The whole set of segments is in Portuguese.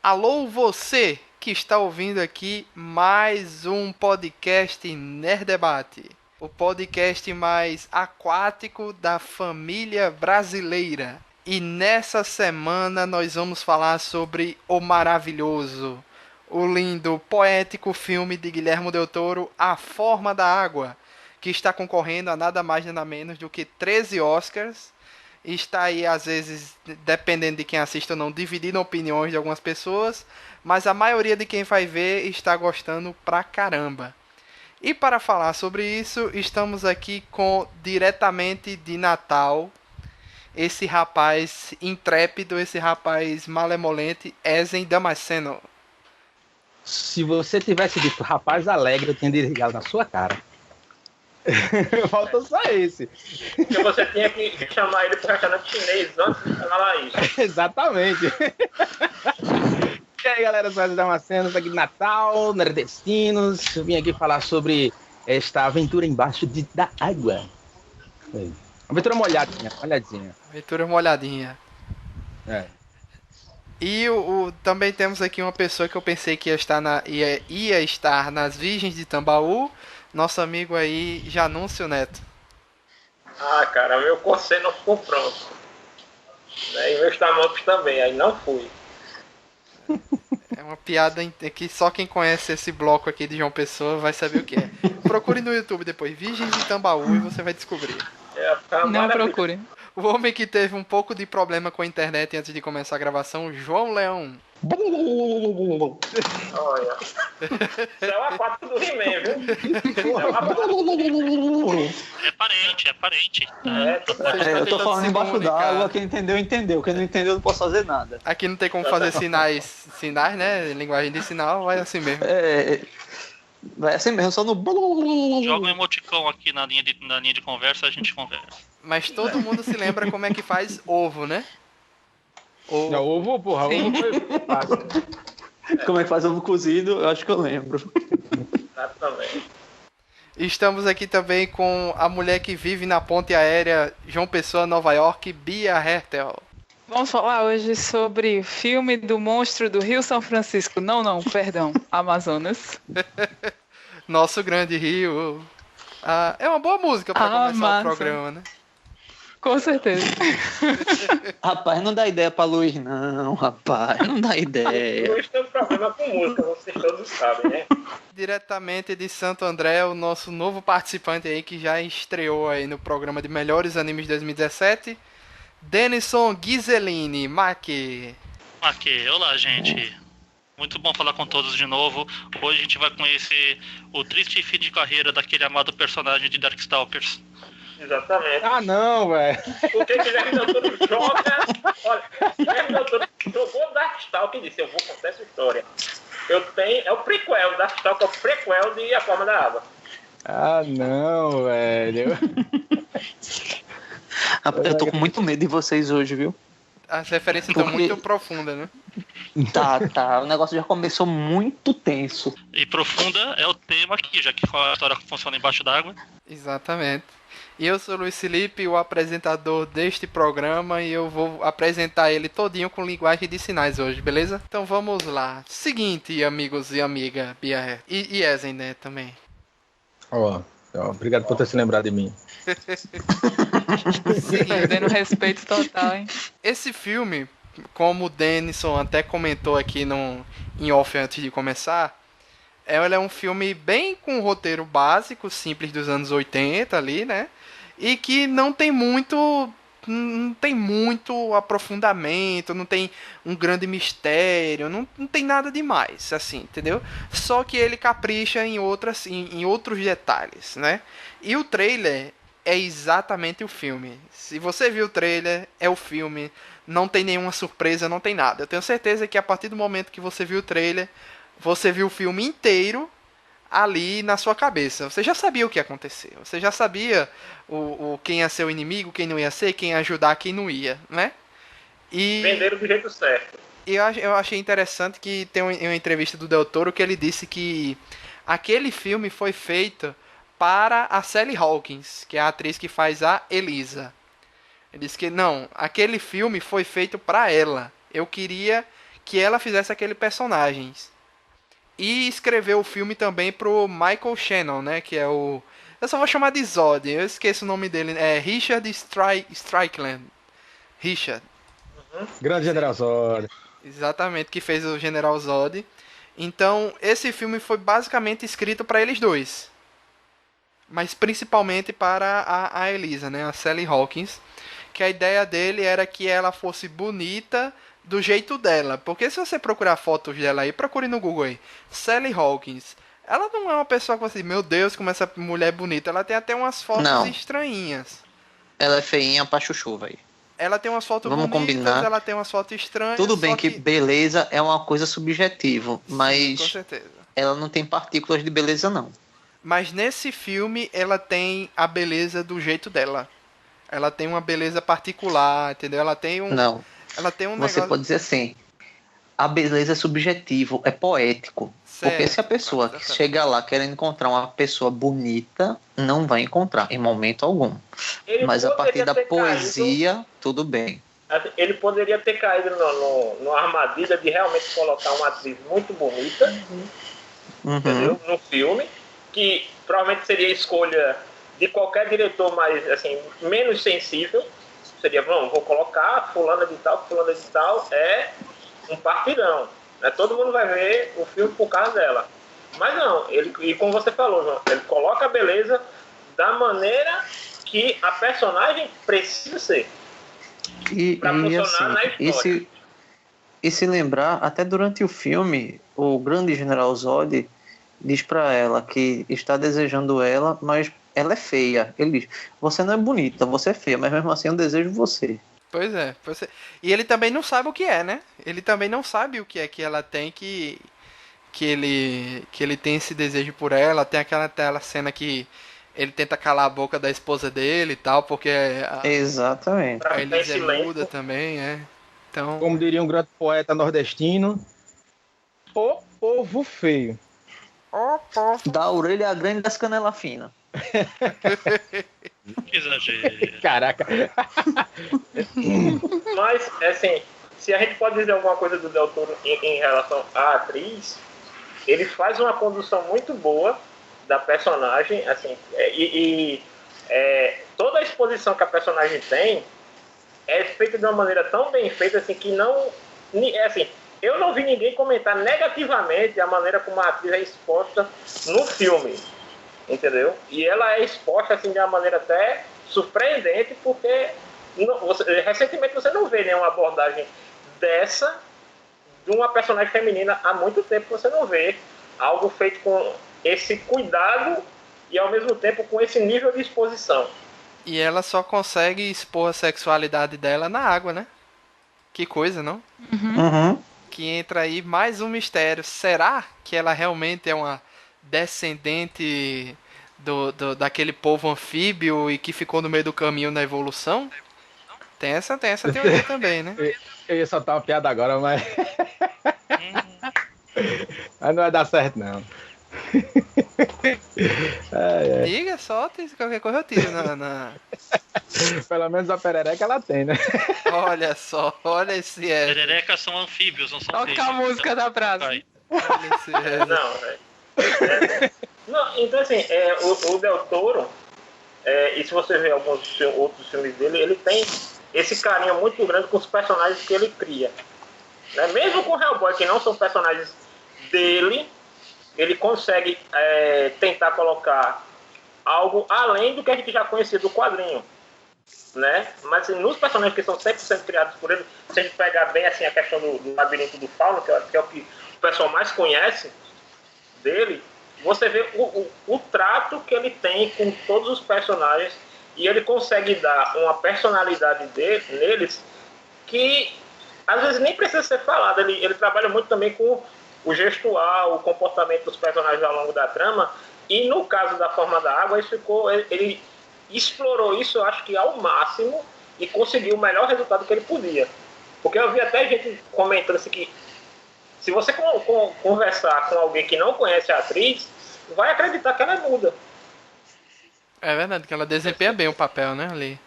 Alô, você que está ouvindo aqui mais um podcast Nerd Debate, o podcast mais aquático da família brasileira. E nessa semana nós vamos falar sobre o maravilhoso, o lindo, poético filme de Guillermo del Toro, A Forma da Água, que está concorrendo a nada mais nada menos do que 13 Oscars. Está aí, às vezes, dependendo de quem assiste ou não, dividindo opiniões de algumas pessoas, mas a maioria de quem vai ver está gostando pra caramba. E para falar sobre isso, estamos aqui com, diretamente de Natal, esse rapaz intrépido, esse rapaz malemolente, Ezen Damasceno. Se você tivesse dito rapaz alegre, eu tinha desligado na sua cara. Falta só esse. Porque você tinha que chamar ele para restaurante chinês antes de falar isso. Exatamente. E aí, galera, sou o Damasceno, aqui de Natal, nordestinos. Eu vim aqui falar sobre esta aventura embaixo da água. Aventura molhadinha. Aventura molhadinha. É. E também temos aqui uma pessoa que eu pensei que ia estar nas Virgens de Tambaú, nosso amigo aí, Janúncio Neto. Ah, cara, meu corset não ficou pronto. E meus tamancos também, aí não fui. É uma piada que só quem conhece esse bloco aqui de João Pessoa vai saber o que é. Procure no YouTube depois, Virgens de Tambaú, e você vai descobrir. Não procure. O homem que teve um pouco de problema com a internet antes de começar a gravação, João Leão. Olha. Isso é o aquático do He-Man, viu? É o aquático. É parente. Eu tô falando embaixo d'água, quem entendeu, entendeu. Quem não entendeu, não posso fazer nada. Aqui não tem como fazer sinais, né? Linguagem de sinal, vai assim mesmo. Vai assim mesmo, só no... Joga um emoticão aqui na linha de conversa, a gente conversa. Mas todo mundo se lembra como é que faz ovo, né? Ovo, porra, ovo foi fácil. Como é que faz ovo cozido, eu acho que eu lembro. Exatamente. Estamos aqui também com a mulher que vive na ponte aérea João Pessoa, Nova York, Bia Hertel. Vamos falar hoje sobre o filme do monstro do Rio São Francisco. Perdão, Amazonas. Nosso grande rio. É uma boa música para começar o programa, né? Com certeza. Rapaz, não dá ideia pra Luiz, não, rapaz. Não dá ideia. Luiz tem um problema com música, vocês todos sabem, né? Diretamente de Santo André, o nosso novo participante aí que já estreou aí no programa de Melhores Animes de 2017, Denison Ghiseline, Maki. Olá, gente. Muito bom falar com todos de novo. Hoje a gente vai conhecer o triste fim de carreira daquele amado personagem de Darkstalkers. Exatamente. Ah, não, velho. Porque Guilherme Del Toro joga... Olha, Guilherme Del Toro jogou Darkstalker e disse, eu vou contar essa história. É o prequel, Darkstalker é o prequel de A Forma da Água. Ah, não, velho. Eu tô com muito medo de vocês hoje, viu? As referências estão muito profundas, né? Tá. O negócio já começou muito tenso. E profunda é o tema aqui, já que a história funciona embaixo d'água. Exatamente. E eu sou o Luiz Felipe, o apresentador deste programa, e eu vou apresentar ele todinho com linguagem de sinais hoje, beleza? Então vamos lá. Seguinte, amigos e amiga Bia e Ezen, né, também. Obrigado por ter se lembrado de mim. Dando respeito total, hein? Esse filme, como o Denison até comentou aqui em off antes de começar, ele é um filme bem com um roteiro básico, simples dos anos 80 ali, né? E que não tem muito aprofundamento, não tem um grande mistério, não tem nada demais, assim, entendeu? Só que ele capricha em outros detalhes, né? E o trailer é exatamente o filme. Se você viu o trailer, é o filme, não tem nenhuma surpresa, não tem nada. Eu tenho certeza que a partir do momento que você viu o trailer, você viu o filme inteiro ali na sua cabeça. Você já sabia o que ia acontecer. Você já sabia quem ia ser o inimigo, quem não ia ser, quem ia ajudar, quem não ia, né? E venderam do jeito certo. E eu achei interessante que tem uma entrevista do Del Toro que ele disse que aquele filme foi feito para a Sally Hawkins, que é a atriz que faz a Elisa. Ele disse que não, aquele filme foi feito para ela. Eu queria que ela fizesse aquele personagem. E escreveu o filme também pro Michael Shannon, né? Que é o... Eu só vou chamar de Zod, eu esqueço o nome dele. É Richard Strickland. Richard. Grande General Zod. Exatamente, que fez o General Zod. Então, esse filme foi basicamente escrito para eles dois. Mas principalmente para a Elisa, né? A Sally Hawkins. Que a ideia dele era que ela fosse bonita do jeito dela. Porque se você procurar fotos dela aí, procure no Google aí. Sally Hawkins. Ela não é uma pessoa que você, meu Deus, como essa mulher é bonita. Ela tem até umas fotos Não. estranhinhas. Ela é feinha pra chuchu, velho. Ela tem umas fotos Vamos bonitas, combinar. ela tem umas fotos estranhas. Tudo bem só que beleza é uma coisa subjetiva, Com mas certeza. ela não tem partículas de beleza, não. Mas nesse filme, ela tem a beleza do jeito dela. Ela tem uma beleza particular, entendeu? Ela tem um... Não. Ela tem um Você negócio... pode dizer assim, a beleza é subjetivo, é poético. Porque se a pessoa que exatamente. chega lá querendo encontrar uma pessoa bonita, não vai encontrar em momento algum. Ele Mas a partir poderia da ter poesia, tudo bem. caído, ele poderia ter caído numa armadilha de realmente colocar uma atriz muito bonita, Uhum. entendeu? No filme, que provavelmente seria a escolha de qualquer diretor mais, assim, menos sensível. Seria, vou colocar fulana de tal, é um partidão. Né? Todo mundo vai ver o filme por causa dela. Mas não, e como você falou, João, ele coloca a beleza da maneira que a personagem precisa ser. Pra funcionar na história. E se lembrar, até durante o filme, o grande General Zod diz pra ela que está desejando ela, mas ela é feia. Ele diz, você não é bonita, você é feia, mas mesmo assim eu desejo você. Pois é. E ele também não sabe o que é, né? Ele também não sabe o que é que ela tem que ele tem esse desejo por ela. Tem aquela cena que ele tenta calar a boca da esposa dele e tal, porque Exatamente. Pra a ficar em Elisa é silêncio. muda também, é. Então, Como diria um grande poeta nordestino, o povo feio. Da orelha grande das canelas finas. Que exagero. Caraca. Mas, assim, se a gente pode dizer alguma coisa do Del Toro em relação à atriz, ele faz uma condução muito boa da personagem, assim, toda a exposição que a personagem tem é feita de uma maneira tão bem feita, assim, que não... Assim, eu não vi ninguém comentar negativamente a maneira como a atriz é exposta no filme, entendeu? E ela é exposta, assim, de uma maneira até surpreendente, porque recentemente você não vê nenhuma abordagem dessa de uma personagem feminina. Há muito tempo você não vê algo feito com esse cuidado e ao mesmo tempo com esse nível de exposição. e ela só consegue expor a sexualidade dela na água, né? Que coisa, não? Uhum. Que entra aí mais um mistério. Será que ela realmente é uma descendente daquele povo anfíbio e que ficou no meio do caminho na evolução? Tem essa teoria também, né? Eu ia soltar uma piada agora, mas. Mas não vai dar certo, não. Diga, solta, qualquer coisa eu tiro Pelo menos a perereca ela tem, né? Olha só, olha esse Pererecas são anfíbios, não são Toca peixes. a música da praça. Vai. Olha esse Não, não, então assim, o Del Toro, e se você ver alguns outros filmes dele, ele tem esse carinho muito grande com os personagens que ele cria. Né? Mesmo com o Hellboy, que não são personagens dele, ele consegue tentar colocar algo além do que a gente já conhecia do quadrinho. Né? Mas assim, nos personagens que são 100% criados por ele, se a gente pegar bem assim, a questão do Labirinto do Fauno, que é o que o pessoal mais conhece dele, você vê o trato que ele tem com todos os personagens, e ele consegue dar uma personalidade neles que às vezes nem precisa ser falada. Ele trabalha muito também com o gestual, o comportamento dos personagens ao longo da trama, e no caso da Forma da Água, ele explorou isso, eu acho que ao máximo, e conseguiu o melhor resultado que ele podia. Porque eu vi até gente comentando assim que se você conversar com alguém que não conhece a atriz, vai acreditar que ela é muda. É verdade, que ela desempenha bem o papel, né, ali.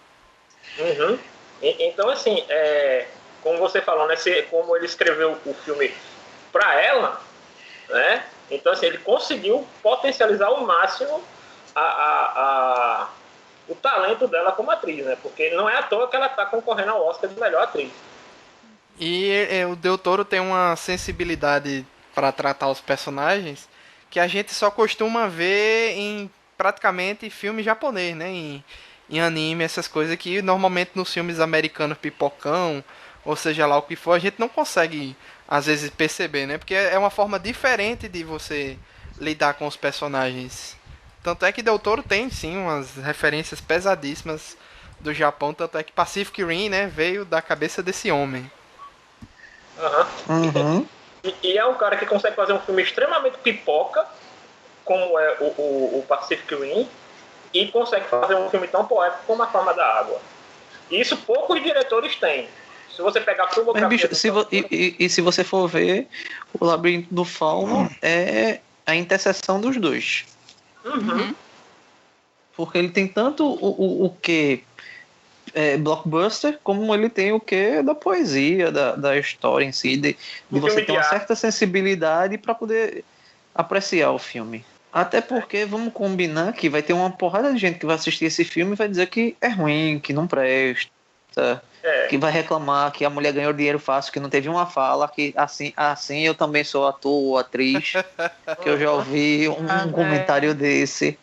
Uhum. Então, assim, como você falou, né? Como ele escreveu o filme para ela, né? Então, assim, ele conseguiu potencializar ao máximo o talento dela como atriz, né? Porque não é à toa que ela está concorrendo ao Oscar de melhor atriz. E o Del Toro tem uma sensibilidade para tratar os personagens que a gente só costuma ver em praticamente filme japonês, né? Em anime, essas coisas que normalmente nos filmes americanos pipocão, ou seja lá o que for, a gente não consegue às vezes perceber, né? Porque é uma forma diferente de você lidar com os personagens. Tanto é que Del Toro tem sim umas referências pesadíssimas do Japão, tanto é que Pacific Rim, né, veio da cabeça desse homem. Uhum. E é um cara que consegue fazer um filme extremamente pipoca, como é o Pacific Rim, e consegue fazer um filme tão poético como A Forma da Água. E isso poucos diretores têm. Se você pegar a filmografia... Mas, bicho, se você for ver, o Labirinto do Fauno é a interseção dos dois. Uhum. Porque ele tem tanto o que blockbuster, como ele tem o que da poesia, da história em si, de você ter uma certa sensibilidade para poder apreciar o filme. Até porque, vamos combinar que vai ter uma porrada de gente que vai assistir esse filme e vai dizer que é ruim, que não presta, que vai reclamar que a mulher ganhou dinheiro fácil, que não teve uma fala, que assim eu também sou ator ou atriz, que eu já ouvi um comentário desse.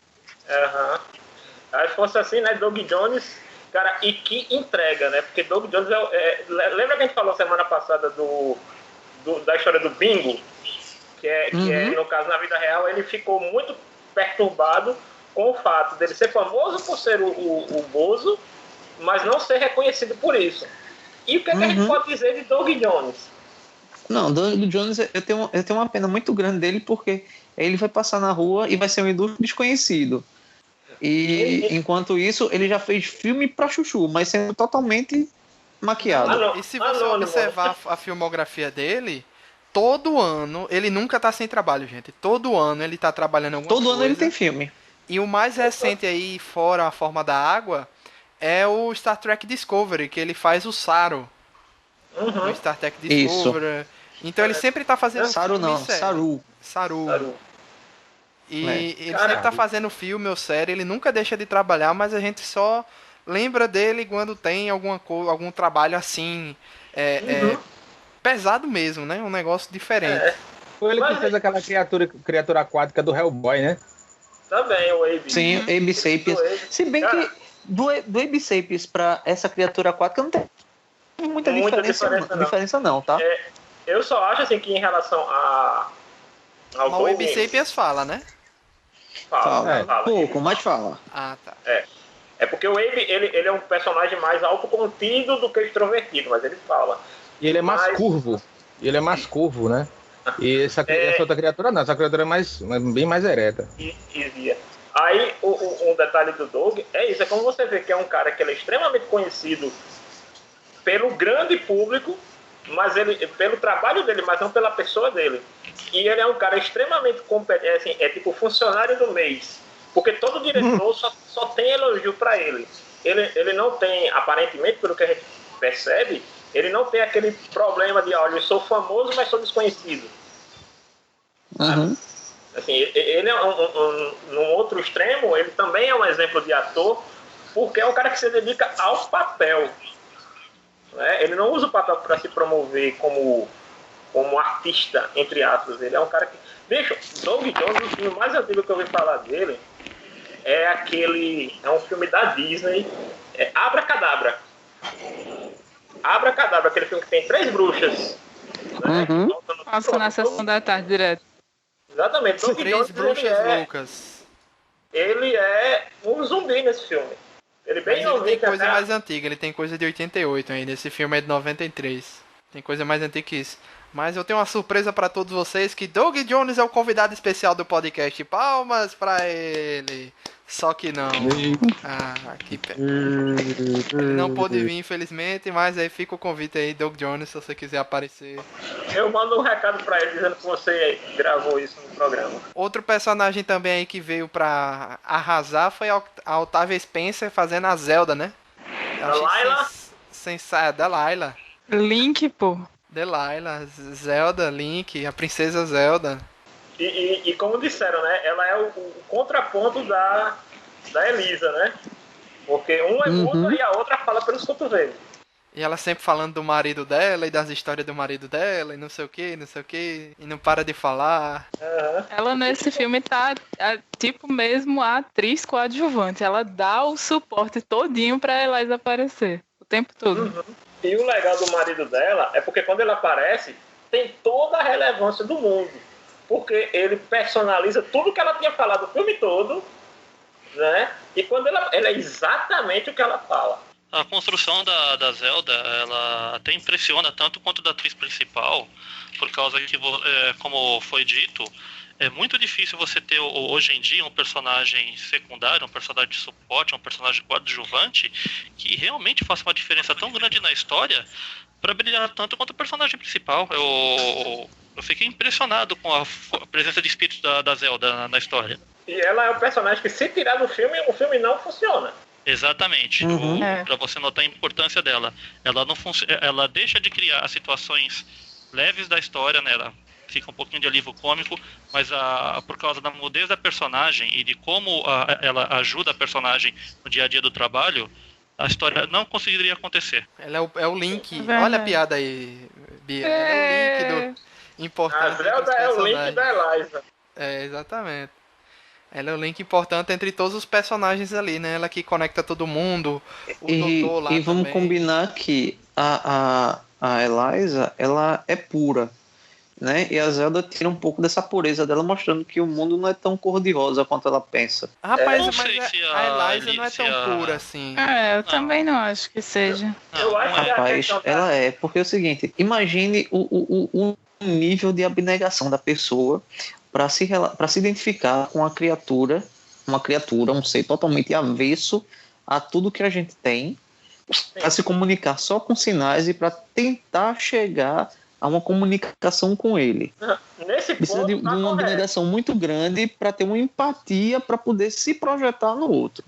Se fosse assim, né, Doug Jones, cara, e que entrega, né, porque Doug Jones lembra que a gente falou semana passada da história do Bingo, que é, no caso, na vida real, ele ficou muito perturbado com o fato dele ser famoso por ser o Bozo, mas não ser reconhecido por isso. E o que, é que a gente pode dizer de Doug Jones? Não, Doug Jones, eu tenho uma pena muito grande dele, porque ele vai passar na rua e vai ser um ilustre desconhecido. E enquanto isso, ele já fez filme pra chuchu, mas sendo totalmente maquiado. E se você observar a filmografia dele, todo ano, ele nunca tá sem trabalho, gente. Todo ano ele tá trabalhando em alguma coisa. Todo ano ele tem filme. E o mais recente aí, fora A Forma da Água, é o Star Trek Discovery, que ele faz o Saru. O Star Trek Discovery. Isso. Então ele sempre tá fazendo Saru. E ele sempre tá fazendo filme ou série, ele nunca deixa de trabalhar, mas a gente só lembra dele quando tem algum trabalho assim, pesado mesmo, né? Um negócio diferente. Foi ele que fez aquela criatura aquática do Hellboy, né? Também, o Abe. Sim, Abe Sapiens. Se bem que do Abe Sapiens pra essa criatura aquática não tem muita diferença não, tá? Eu só acho assim que em relação ao o Abe Sapiens fala, né? Fala. Pouco, mas fala. Ah, tá. É porque o Abe, ele é um personagem mais autocontido do que extrovertido, mas ele fala. E ele é mais curvo. Né? E essa outra criatura não. Essa criatura é bem mais ereta. Aí, um detalhe do Doug é isso. É como você vê que é um cara que ele é extremamente conhecido pelo grande público, mas pelo trabalho dele, mas não pela pessoa dele. E ele é um cara extremamente competente, assim, é tipo funcionário do mês. Porque todo diretor só tem elogio para ele. Ele não tem, aparentemente, pelo que a gente percebe, ele não tem aquele problema de, olha, eu sou famoso, mas sou desconhecido. Assim, ele num outro extremo, ele também é um exemplo de ator, porque é um cara que se dedica ao papel. Né? Ele não usa o papel para se promover como artista, entre aspas. Ele é um cara que... Bicho, Doug Jones, o filme mais antigo que eu ouvi falar dele é um filme da Disney, Abracadabra. Abracadabra, aquele filme que tem 3 bruxas. Né? Passa na sessão da tarde direto. Exatamente. Doug 3 Jones, bruxas loucas. Ele é um zumbi nesse filme. Ele tem coisa mais antiga, ele tem coisa de 88 ainda. Esse filme é de 93. Tem coisa mais antiga que isso. Mas eu tenho uma surpresa pra todos vocês, que Doug Jones é o convidado especial do podcast. Palmas pra ele. Só que não. Que pena. Ele não pôde vir, infelizmente, mas aí fica o convite aí, Doug Jones, se você quiser aparecer. Eu mando um recado pra ele dizendo que você gravou isso no programa. Outro personagem também aí que veio pra arrasar foi a Octavia Spencer fazendo a Zelda, né? Da Layla? Da Layla. Link, pô. Delilah, Zelda, Link, a princesa Zelda. E como disseram, né? Ela é o contraponto da Elisa, né? Porque uma é muda e a outra fala pelos cotovelos. E ela sempre falando do marido dela e das histórias do marido dela e não sei o que, não sei o que. E não para de falar. Ela nesse filme tá tipo mesmo a atriz coadjuvante. Ela dá o suporte todinho pra Eliza aparecer. O tempo todo. E o legal do marido dela é porque quando ele aparece, tem toda a relevância do mundo. Porque ele personaliza tudo que ela tinha falado o filme todo, né? E quando ela é exatamente o que ela fala. A construção da Zelda, ela até impressiona tanto quanto da atriz principal, por causa que, como foi dito, é muito difícil você ter hoje em dia um personagem secundário, um personagem de suporte, um personagem coadjuvante, que realmente faça uma diferença tão grande na história para brilhar tanto quanto o personagem principal. Eu fiquei impressionado com a presença de espírito da Zelda na história. E ela é um personagem que, se tirar do filme, o filme não funciona. Exatamente. Para você notar a importância dela. Ela deixa de criar as situações leves da história, né? Ela fica um pouquinho de alívio cômico, mas por causa da mudez da personagem e de como ela ajuda a personagem no dia a dia do trabalho, a história não conseguiria acontecer. Ela é o link. Olha a piada aí, Bia. É o link do importante. A Zelda é o link da Eliza. É, exatamente. Ela é o link importante entre todos os personagens ali, né? Ela que conecta todo mundo, o doutor lá e vamos também. combinar que a Eliza, ela é pura, né? E a Zelda tira um pouco dessa pureza dela, mostrando que o mundo não é tão cor-de-rosa quanto ela pensa. Rapaz, Não mas sei se a Eliza não é tão pura assim. Eu também não acho que seja. Eu acho que a Rapaz, questão ela é, porque é o seguinte, imagine o nível de abnegação da pessoa para se identificar com uma criatura, um ser totalmente avesso a tudo que a gente tem, para se comunicar só com sinais e para tentar chegar a uma comunicação com ele. Nesse Precisa ponto, de uma abnegação muito grande para ter uma empatia para poder se projetar no outro.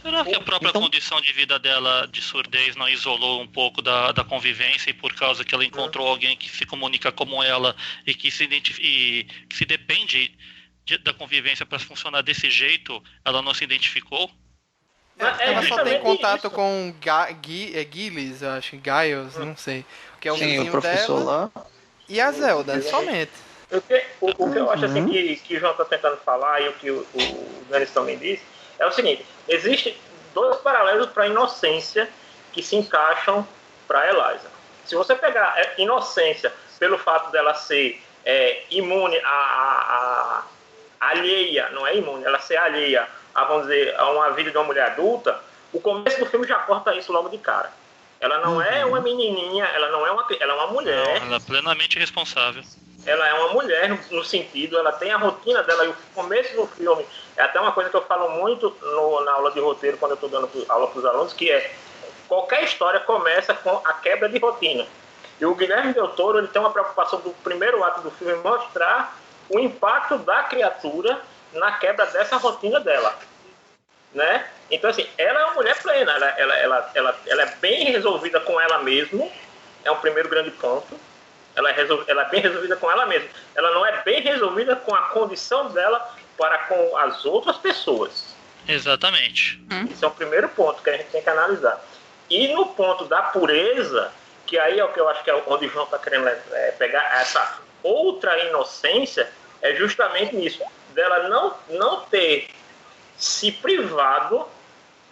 Será que a própria condição de vida dela de surdez não isolou um pouco da convivência e por causa que ela encontrou alguém que se comunica como ela e que se depende da convivência para funcionar desse jeito, ela não se identificou? Ela só tem justamente contato isso. com Gilles, eu acho, Giles, não sei. Que é o Sim, vizinho o professor dela. lá. E a Zelda, somente. O que eu acho assim que o João está tentando falar e o que o Denis também disse é o seguinte: existem dois paralelos para a inocência que se encaixam para Eliza. Se você pegar a inocência pelo fato dela ser imune a alheia, não é imune, ela ser alheia a, vamos dizer, a uma vida de uma mulher adulta, o começo do filme já corta isso logo de cara. Ela não é uma menininha, ela é uma mulher. Não, ela é plenamente responsável. Ela é uma mulher no sentido, ela tem a rotina dela, e o começo do filme é até uma coisa que eu falo muito na aula de roteiro, quando eu estou dando aula para os alunos, que é: qualquer história começa com a quebra de rotina. E o Guilherme Del Toro, ele tem uma preocupação do primeiro ato do filme, mostrar o impacto da criatura na quebra dessa rotina dela, né? Então, assim, ela é uma mulher plena, ela é bem resolvida com ela mesma, é o primeiro grande ponto. Ela é bem resolvida com ela mesma. Ela não é bem resolvida com a condição dela para com as outras pessoas. Exatamente. Esse é o primeiro ponto que a gente tem que analisar. E no ponto da pureza, que aí é o que eu acho que é onde o João está querendo pegar essa outra inocência, é justamente nisso, dela não ter se privado,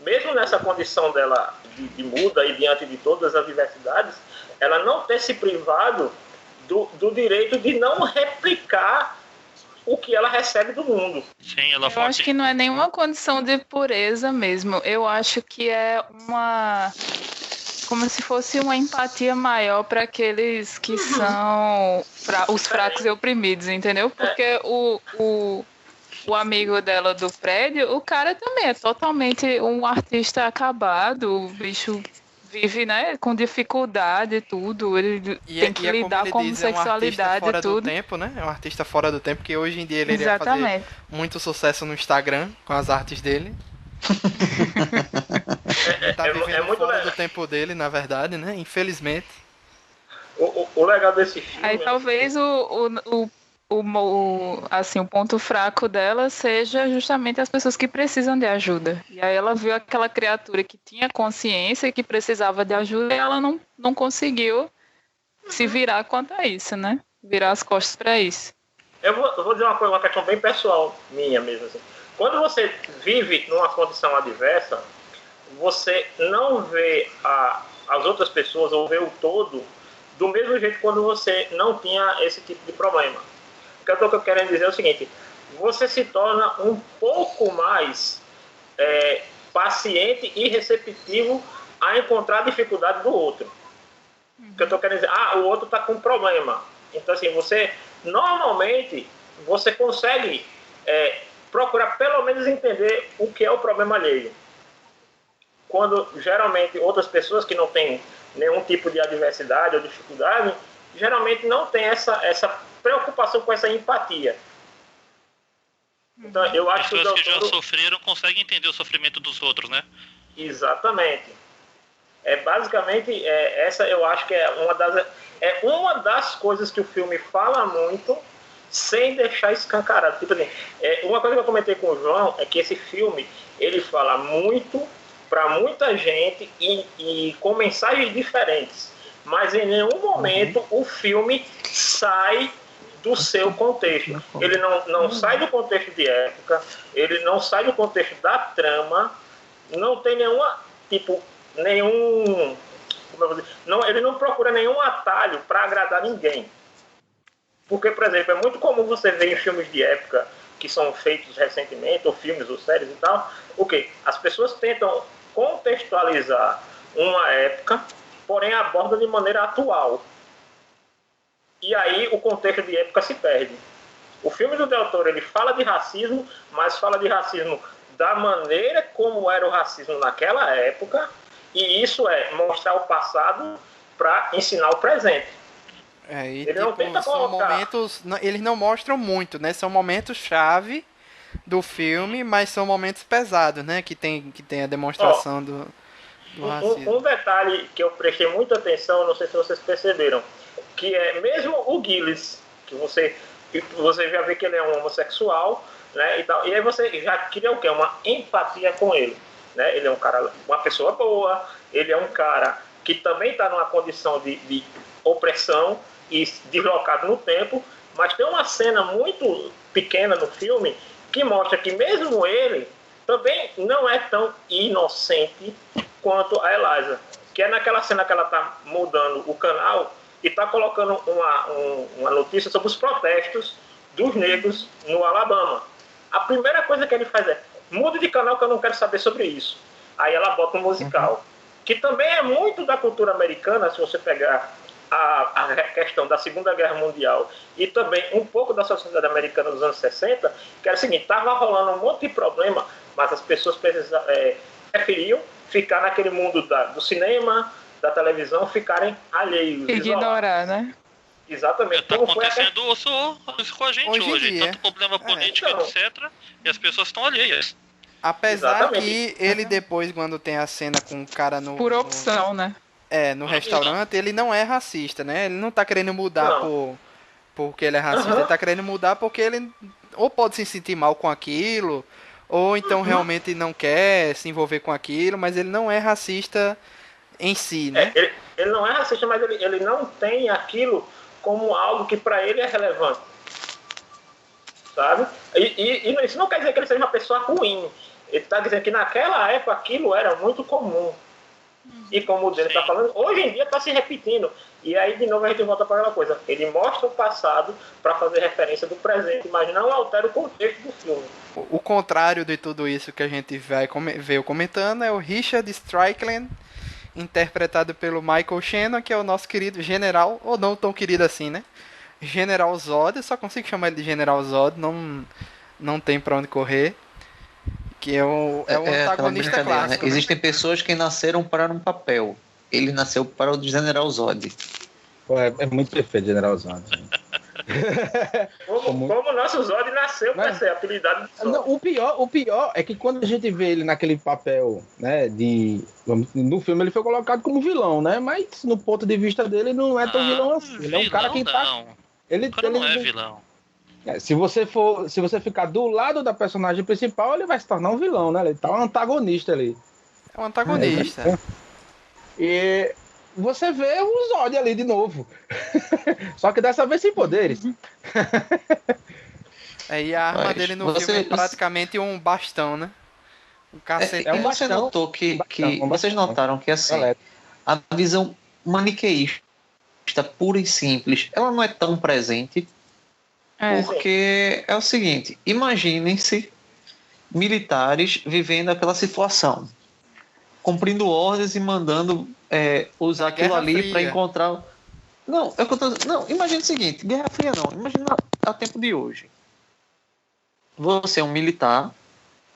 mesmo nessa condição dela de muda e diante de todas as diversidades, ela não ter se privado do direito de não replicar o que ela recebe do mundo. Sim, ela Eu acho que não é nenhuma condição de pureza mesmo. Eu acho que é como se fosse uma empatia maior para aqueles que são os fracos e oprimidos, entendeu? Porque o amigo dela do prédio, o cara também é totalmente um artista acabado, o bicho vive, né, com dificuldade e tudo, ele tem que lidar com homossexualidade e tudo. Tempo, né? É um artista fora do tempo, que hoje em dia ele iria fazer muito sucesso no Instagram com as artes dele. Ele tá vivendo muito fora do tempo dele, na verdade, né? Infelizmente. o legal desse filme... Aí talvez assim, o ponto fraco dela seja justamente as pessoas que precisam de ajuda. E aí ela viu aquela criatura que tinha consciência e que precisava de ajuda e ela não conseguiu se virar quanto a isso, né? Virar as costas para isso. Eu vou dizer uma questão bem pessoal minha mesmo. Assim. Quando você vive numa condição adversa, você não vê as outras pessoas ou vê o todo do mesmo jeito quando você não tinha esse tipo de problema. O que eu estou querendo dizer é o seguinte, você se torna um pouco mais paciente e receptivo a encontrar a dificuldade do outro. O que eu estou querendo dizer, o outro está com um problema. Então, assim, normalmente, você consegue procurar pelo menos entender o que é o problema alheio. Quando, geralmente, outras pessoas que não têm nenhum tipo de adversidade ou dificuldade, geralmente não tem essa preocupação com essa empatia. Então, eu acho pessoas que já sofreram conseguem entender o sofrimento dos outros, né? Exatamente. Basicamente, essa eu acho que é uma das coisas que o filme fala muito, sem deixar escancarado. Tipo assim, uma coisa que eu comentei com o João é que esse filme, ele fala muito para muita gente e com mensagens diferentes. Mas em nenhum momento o filme sai do seu contexto. Ele não sai do contexto de época, ele não sai do contexto da trama, não tem ele não procura nenhum atalho para agradar ninguém. Porque, por exemplo, é muito comum você ver em filmes de época que são feitos recentemente, ou filmes ou séries e tal, as pessoas tentam contextualizar uma época, porém abordam de maneira atual. E aí o contexto de época se perde. O filme do Del Toro, ele fala de racismo, mas fala de racismo da maneira como era o racismo naquela época, e isso mostrar o passado para ensinar o presente. Ele não tenta são momentos, eles não mostram muito, né? São momentos chave do filme, mas são momentos pesados, né? Que tem a demonstração do racismo. Um detalhe que eu prestei muita atenção, não sei se vocês perceberam, que é mesmo o Gillis, que você já vê que ele é um homossexual, né? E aí você já cria o quê? Uma empatia com ele. Né? Ele é um cara, uma pessoa boa, ele é um cara que também está numa condição de opressão e deslocado no tempo, mas tem uma cena muito pequena no filme que mostra que mesmo ele também não é tão inocente quanto a Eliza, que é naquela cena que ela está mudando o canal e está colocando uma notícia sobre os protestos dos negros no Alabama. A primeira coisa que ele faz muda de canal que eu não quero saber sobre isso. Aí ela bota um musical. Que também é muito da cultura americana, se você pegar a questão da Segunda Guerra Mundial e também um pouco da sociedade americana dos anos 60, que era o seguinte, estava rolando um monte de problema, mas as pessoas preferiam ficar naquele mundo do cinema, da televisão, ficarem alheios. Ignorar, né? Exatamente. Está acontecendo isso com a gente hoje. Tanto problema político, então, etc. E as pessoas estão alheias. Apesar Exatamente. que ele depois, quando tem a cena com o cara no... Por opção, né? No restaurante, ele não é racista, né? Ele não tá querendo mudar porque ele é racista. Ele tá querendo mudar porque ele ou pode se sentir mal com aquilo, ou então realmente não quer se envolver com aquilo, mas ele não é racista em si, né? Ele não é racista, mas ele não tem aquilo como algo que para ele é relevante, sabe? E isso não quer dizer que ele seja uma pessoa ruim. Ele está dizendo que naquela época aquilo era muito comum. E como o dele está falando, hoje em dia está se repetindo. E aí de novo a gente volta para aquela coisa. Ele mostra o passado para fazer referência do presente, mas não altera o contexto do filme. O contrário de tudo isso que a gente veio comentando é o Richard Strickland, interpretado pelo Michael Shannon, que é o nosso querido general, ou não tão querido assim, né? General Zod, eu só consigo chamar ele de General Zod, não tem pra onde correr. Que é um antagonista clássico. Né? Existem pessoas que nasceram para um papel. Ele nasceu para o General Zod. Pô, é muito perfeito, General Zod. Como o nosso Zod nasceu para ser apelidado de Zod. Não, o pior é que quando a gente vê ele naquele papel, né, no filme ele foi colocado como vilão, né? Mas no ponto de vista dele ele não é tão vilão assim. Ele é um cara que tá. O cara não é vilão. Se você ficar do lado da personagem principal, ele vai se tornar um vilão, né? Ele tá um antagonista ali. É um antagonista. E você vê o Zod ali de novo. Só que dessa vez sem poderes. E a arma dele no filme é praticamente um bastão, né? Um cacete. É um você bastão, notou que bastão. vocês notaram que assim, a visão maniqueísta pura e simples, ela não é tão presente. Porque é o seguinte, imaginem-se militares vivendo aquela situação, cumprindo ordens e mandando usar aquilo ali para encontrar... Não, é o que eu tô... Não, imagine o seguinte, Guerra Fria não, imagina a tempo de hoje. Você é um militar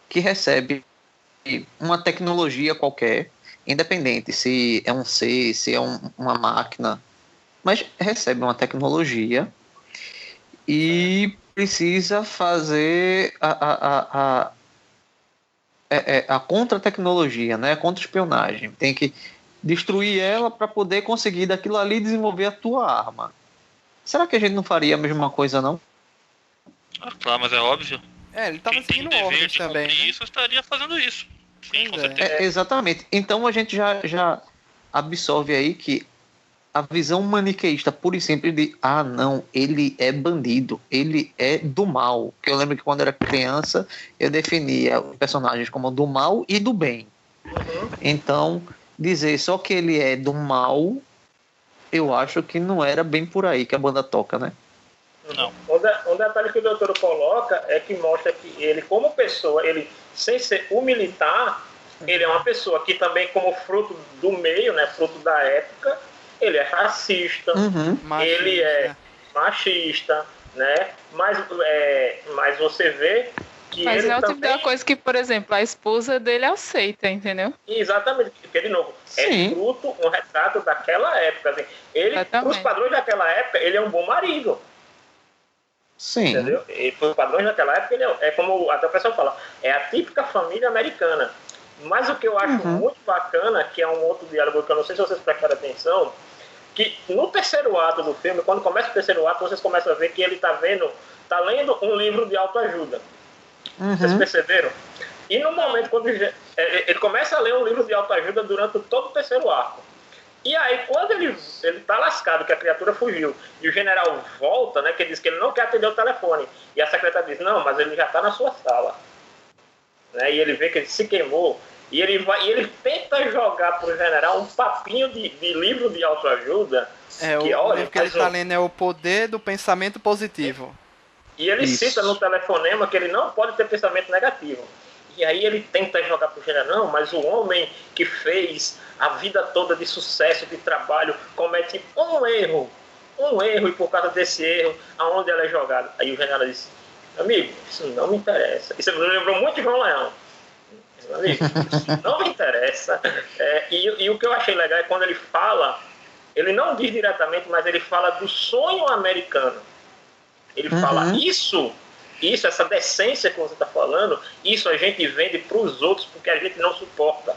que recebe uma tecnologia qualquer, independente se é um ser, se é uma máquina, mas recebe uma tecnologia e precisa fazer a contra-tecnologia, né? A contra-espionagem. Tem que destruir ela para poder conseguir daquilo ali desenvolver a tua arma. Será que a gente não faria a mesma coisa, não? Claro, mas é óbvio. Ele tava Quem tem seguindo dever ordens de também, cumprir né? isso estaria fazendo isso. Sim, com certeza. Exatamente. Então a gente já absorve aí que a visão maniqueísta pura e simples de não, ele é bandido, ele é do mal. Que eu lembro que quando era criança eu definia os personagens como do mal e do bem. Então, dizer só que ele é do mal, eu acho que não era bem por aí que a banda toca, né? Não. Um detalhe que o doutor coloca é que mostra que ele, como pessoa, ele, sem ser o militar, ele é uma pessoa que também, como fruto do meio, né, fruto da época, ele é racista, ele é machista, né? Mas você vê que mas ele é o também... tipo da coisa que, por exemplo, a esposa dele aceita, entendeu? Exatamente, porque, de novo, é fruto, um retrato daquela época. Assim. Ele, para os padrões daquela época, ele é um bom marido. Sim. Entendeu? E para os padrões daquela época, ele é como até o pessoal fala, é a típica família americana. Mas o que eu acho muito bacana, que é um outro diálogo que eu não sei se vocês prestaram atenção, que no terceiro ato do filme, quando começa o terceiro ato, vocês começam a ver que ele tá lendo um livro de autoajuda. Vocês perceberam? E no momento, quando ele começa a ler um livro de autoajuda durante todo o terceiro arco. E aí, quando ele tá lascado, que a criatura fugiu, e o general volta, né, que diz que ele não quer atender o telefone, e a secretária diz, não, mas ele já tá na sua sala. Né, e ele vê que ele se queimou, e ele tenta jogar pro general um papinho de livro de autoajuda. O livro que ele tá lendo é O Poder do Pensamento Positivo. E ele cita no telefonema que ele não pode ter pensamento negativo. E aí ele tenta jogar pro general, não, mas o homem que fez a vida toda de sucesso, de trabalho, comete um erro, e por causa desse erro, aonde ela é jogada? Aí o general disse, amigo, isso não me interessa. Isso me lembrou muito de João Leão. Amigo, isso não me interessa. E o que eu achei legal é quando ele fala, ele não diz diretamente, mas ele fala do sonho americano. Ele fala, isso, essa decência que você está falando, isso a gente vende para os outros porque a gente não suporta.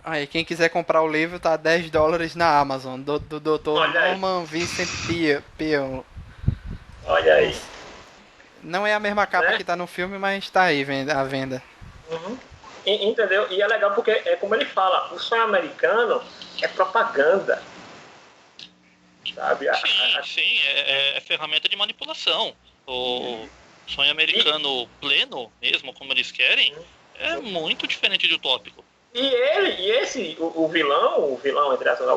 Aí, quem quiser comprar o livro tá $10 na Amazon, do Dr. Norman Vincent Peale. Olha aí. Não é a mesma capa que tá no filme, mas tá aí à venda. Entendeu? E é legal porque, como ele fala, o sonho americano é propaganda. Sabe? Sim, é ferramenta de manipulação. O sonho americano pleno, mesmo como eles querem, é muito diferente de utópico. O vilão, entre aspas,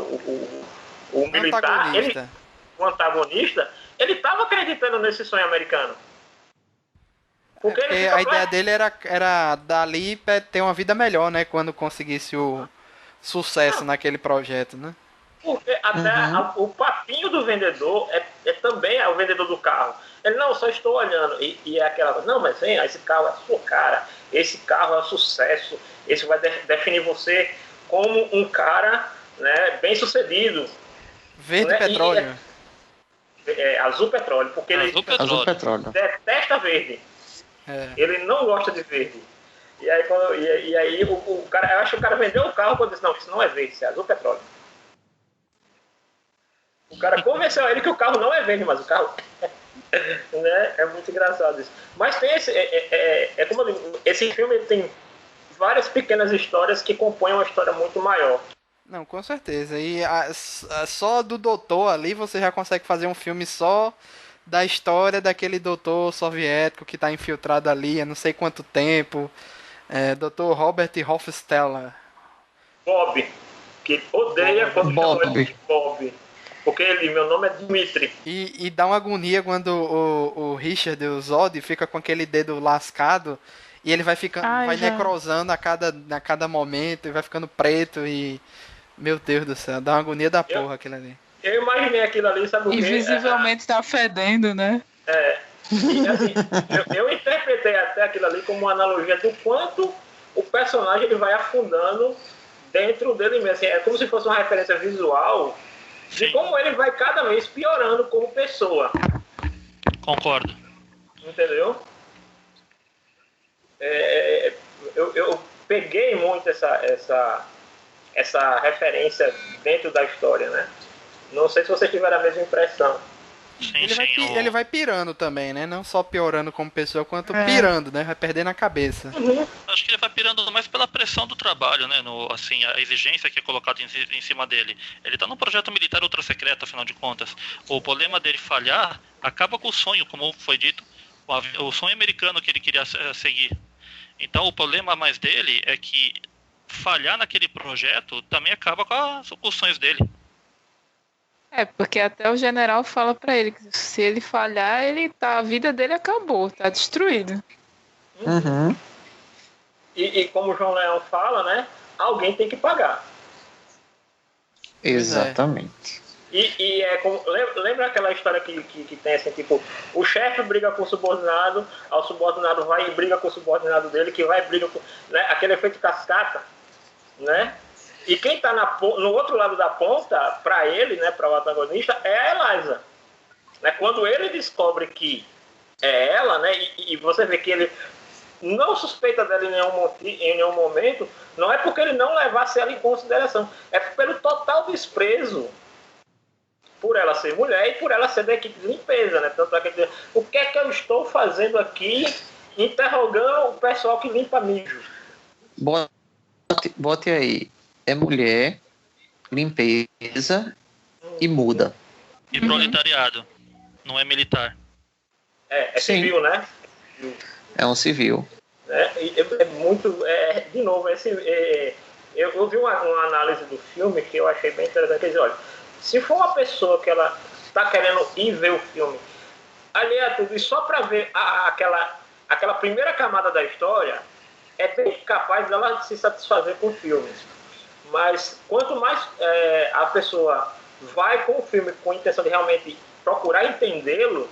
o militar, o antagonista, ele estava acreditando nesse sonho americano. Porque a ideia dele era dali ter uma vida melhor, né? Quando conseguisse o sucesso naquele projeto, né? Porque até o papinho do vendedor também é o vendedor do carro. Ele, não, só estou olhando. E é aquela, não, mas vem, esse carro é a sua cara. Esse carro é um sucesso. Esse vai definir você como um cara, né, bem sucedido. Verde, né? Petróleo. azul petróleo, porque ele Azul petróleo. detesta verde. É. Ele não gosta de verde. E aí, o cara, eu acho que o cara vendeu o carro quando disse, não, isso não é verde, isso é azul petróleo. O cara convenceu ele que o carro não é verde, mas o carro né? É muito engraçado isso. Mas tem como eu digo, esse filme ele tem várias pequenas histórias que compõem uma história muito maior. Não, com certeza. E só do doutor ali você já consegue fazer um filme só da história daquele doutor soviético que tá infiltrado ali há não sei quanto tempo. Dr. Robert Hofstetter. Bob, que odeia quando Bob. chama ele de Bob. Porque meu nome é Dmitri. E dá uma agonia quando o Richard, o Zod, fica com aquele dedo lascado e ele vai ficando, vai necrosando a cada momento e vai ficando preto e... Meu Deus do céu, dá uma agonia da porra aquilo ali. Eu imaginei aquilo ali, sabe o quê? Invisivelmente tá fedendo, né? E assim, eu interpretei até aquilo ali como uma analogia do quanto o personagem ele vai afundando dentro dele mesmo. Assim, é como se fosse uma referência visual de como ele vai cada vez piorando como pessoa. Concordo. Entendeu? Eu peguei muito essa referência dentro da história, né? Não sei se vocês tiveram a mesma impressão. Ele vai pirando também, né? Não só piorando como pessoa, quanto pirando, né? Vai perdendo a cabeça. Acho que ele vai pirando mais pela pressão do trabalho, né? Assim, a exigência que é colocada em cima dele. Ele tá num projeto militar ultra secreto, afinal de contas. O problema dele falhar acaba com o sonho, como foi dito, o sonho americano que ele queria seguir. Então o problema mais dele é que falhar naquele projeto também acaba com os sonhos dele. Porque até o general fala pra ele que se ele falhar, a vida dele acabou, tá destruído. Uhum. E como o João Leão fala, né? Alguém tem que pagar. Exatamente. E lembra aquela história que tem assim, tipo, o chefe briga com o subordinado, o subordinado vai e briga com o subordinado dele, que vai e briga com... Né? Aquele efeito cascata, né? E quem tá no outro lado da ponta, para ele, né, para o antagonista, é a Eliza. Né? Quando ele descobre que é ela, né, e você vê que ele não suspeita dela em nenhum momento, não é porque ele não levasse ela em consideração, é pelo total desprezo por ela ser mulher e por ela ser da equipe de limpeza. Né? Tanto é que o que é que eu estou fazendo aqui interrogando o pessoal que limpa mijo? Bote aí. É mulher, limpeza e muda. E proletariado. Não é militar. É civil, né? É um civil. De novo, eu vi uma análise do filme que eu achei bem interessante. Quer dizer, olha, se for uma pessoa que ela está querendo ir ver o filme, ali é tudo, e só para ver aquela primeira camada da história, é bem capaz dela se satisfazer com o filme. Mas quanto mais a pessoa vai com o filme com a intenção de realmente procurar entendê-lo,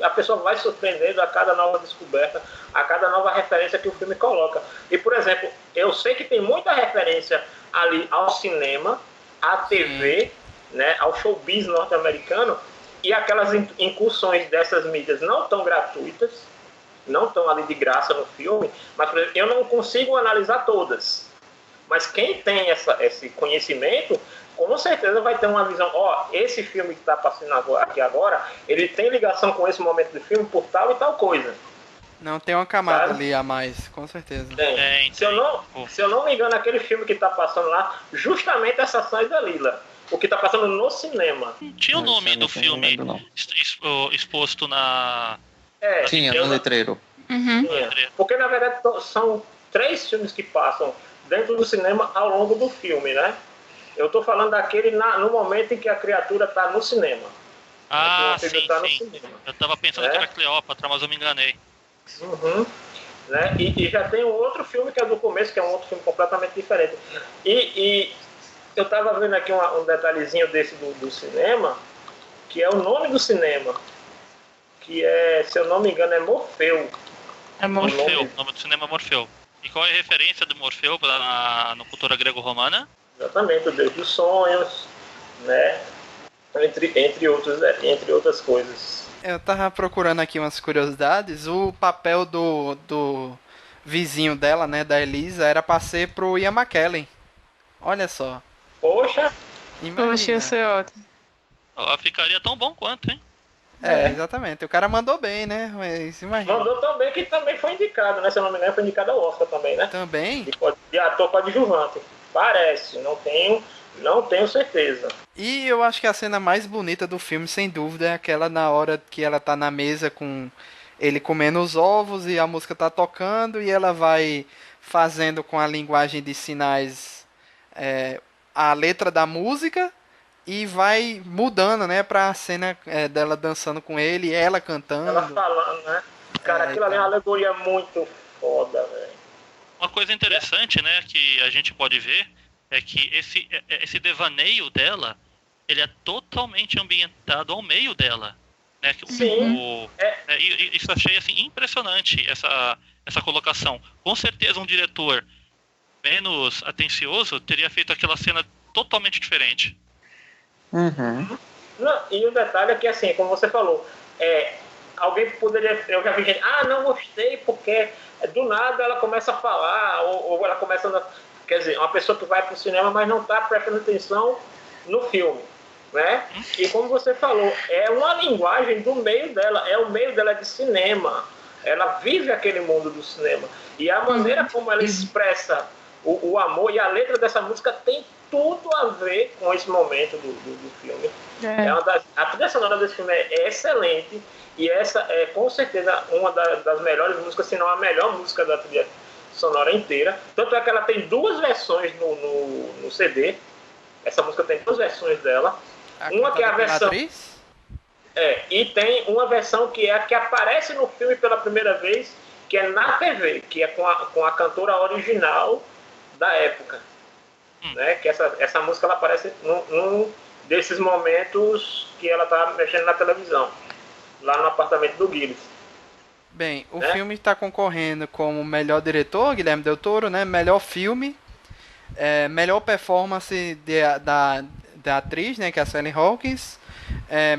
a pessoa vai surpreendendo a cada nova descoberta, a cada nova referência que o filme coloca. E, por exemplo, eu sei que tem muita referência ali ao cinema, à TV, né, ao showbiz norte-americano, e aquelas incursões dessas mídias não tão gratuitas, não estão ali de graça no filme, mas, por exemplo, eu não consigo analisar todas. Mas quem tem esse conhecimento, com certeza vai ter uma visão. Esse filme que está passando aqui agora, ele tem ligação com esse momento do filme por tal e tal coisa. Não, tem uma camada ali a mais, com certeza. Se eu não me engano, aquele filme que está passando lá, justamente essa ação é da Lila. O que está passando no cinema. Tinha o nome do filme exposto na... Tinha, no letreiro. Uhum. Porque, na verdade, são 3 filmes que passam dentro do cinema ao longo do filme, né? Eu tô falando daquele no momento em que a criatura está no cinema. Sim. Eu tava pensando que era Cleópatra, mas eu me enganei. Uhum. Né? E já tem um outro filme que é do começo, que é um outro filme completamente diferente. E eu tava vendo aqui um detalhezinho desse do cinema, que é o nome do cinema, que se eu não me engano, é Morfeu. É Morfeu, o nome do cinema é Morfeu. E qual é a referência do Morfeu na cultura grego-romana? Exatamente, o deus dos sonhos, né? Entre outras coisas. Eu tava procurando aqui umas curiosidades. O papel do vizinho dela, né, da Elisa, era pra ser pro Ian McKellen. Olha só. Poxa, Poxa, ia ser ótimo. Ó, ficaria tão bom quanto, hein? Exatamente. O cara mandou bem, né? Mas imagina. mandou também, que também foi indicado, né? Se eu não me engano, foi indicado ao Oscar também, né? Também. De ator coadjuvante. Parece, não tenho certeza. E eu acho que a cena mais bonita do filme, sem dúvida, é aquela na hora que ela tá na mesa com ele comendo os ovos e a música tá tocando e ela vai fazendo com a linguagem de sinais a letra da música e vai mudando, né, pra cena dela dançando com ele e ela cantando. Ela falando, né? Cara, aquilo ali é uma alegoria muito foda, velho. Uma coisa interessante, né, que a gente pode ver é que esse devaneio dela, ele é totalmente ambientado ao meio dela, né? Sim. Isso achei assim impressionante essa colocação. Com certeza um diretor menos atencioso teria feito aquela cena totalmente diferente. Uhum. Não, e o detalhe é que, assim, como você falou, alguém poderia... Eu já vi gente, não gostei porque do nada ela começa a falar, ou ela começa... Quer dizer, uma pessoa que vai pro cinema, mas não tá prestando atenção no filme, né? E como você falou, é uma linguagem do meio dela, o meio dela de cinema. Ela vive aquele mundo do cinema. E a maneira como ela expressa o amor e a letra dessa música tem tudo a ver com esse momento do filme. A trilha sonora desse filme é excelente e essa é com certeza uma das melhores músicas, se não a melhor música da trilha sonora inteira. Tanto é que ela tem duas versões no CD. Essa música tem duas versões dela. Uma que é a versão... e tem uma versão que é a que aparece no filme pela primeira vez, que é na TV, que é com a cantora original da época. Né? Que essa música ela aparece num desses momentos que ela tá mexendo na televisão, lá no apartamento do Gilles. Bem, o filme está concorrendo como melhor diretor, Guilherme Del Toro, né? Melhor filme, melhor performance da atriz, né? Que é a Sally Hawkins,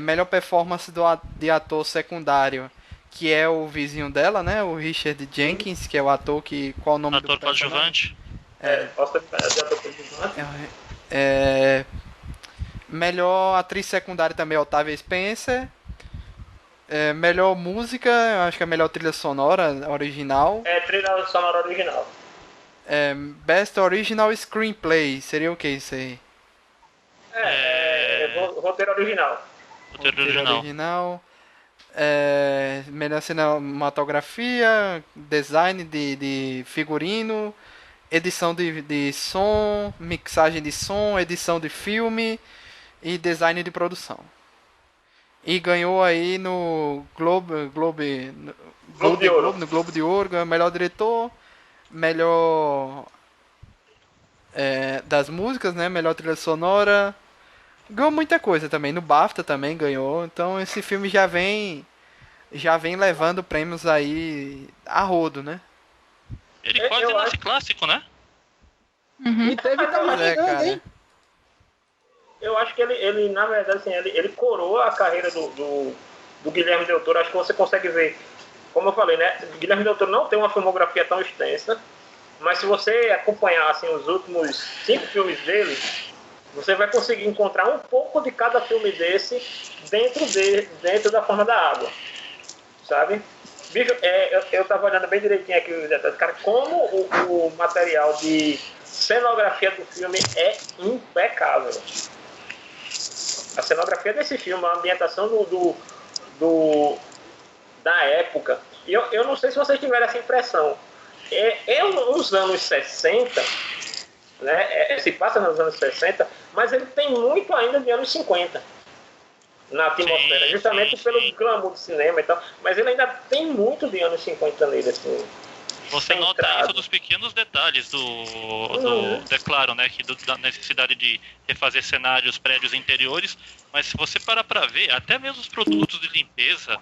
melhor performance de ator secundário, que é o vizinho dela, né? O Richard Jenkins, que é o ator que... Qual o nome ator do personagem? Melhor atriz secundária também, Octavia Spencer. Melhor música, acho que é melhor trilha sonora original. Trilha sonora original. Best Original Screenplay, seria o que isso aí? Roteiro original. Roteiro original. Melhor cinematografia, design de figurino, edição de som, mixagem de som, edição de filme e design de produção. E ganhou aí no Globo de Ouro, melhor diretor, melhor das músicas, né? Melhor trilha sonora. Ganhou muita coisa também. No BAFTA também ganhou. Então esse filme já vem levando prêmios aí a rodo, né? Ele quase nasce clássico, né? E teve também, cara. hein? Eu acho que ele na verdade, assim, ele coroa a carreira do Guilherme Del Toro. Acho que você consegue ver, como eu falei, né? Guilherme Del Toro não tem uma filmografia tão extensa, mas se você acompanhar assim, os últimos 5 filmes dele, você vai conseguir encontrar um pouco de cada filme desse dentro da Forma da Água, sabe? Bicho, eu tava olhando bem direitinho aqui os detalhes, cara, como o material de cenografia do filme é impecável. A cenografia desse filme, a ambientação da época. E eu não sei se vocês tiveram essa impressão. Nos anos 60, né, se passa nos anos 60, mas ele tem muito ainda de anos 50 na atmosfera, justamente pelo glamour do cinema e tal. Mas ele ainda tem muito de anos 50 nele, assim. Você nota isso dos pequenos detalhes é claro, né, da necessidade de refazer cenários, prédios interiores, mas se você parar para ver, até mesmo os produtos de limpeza,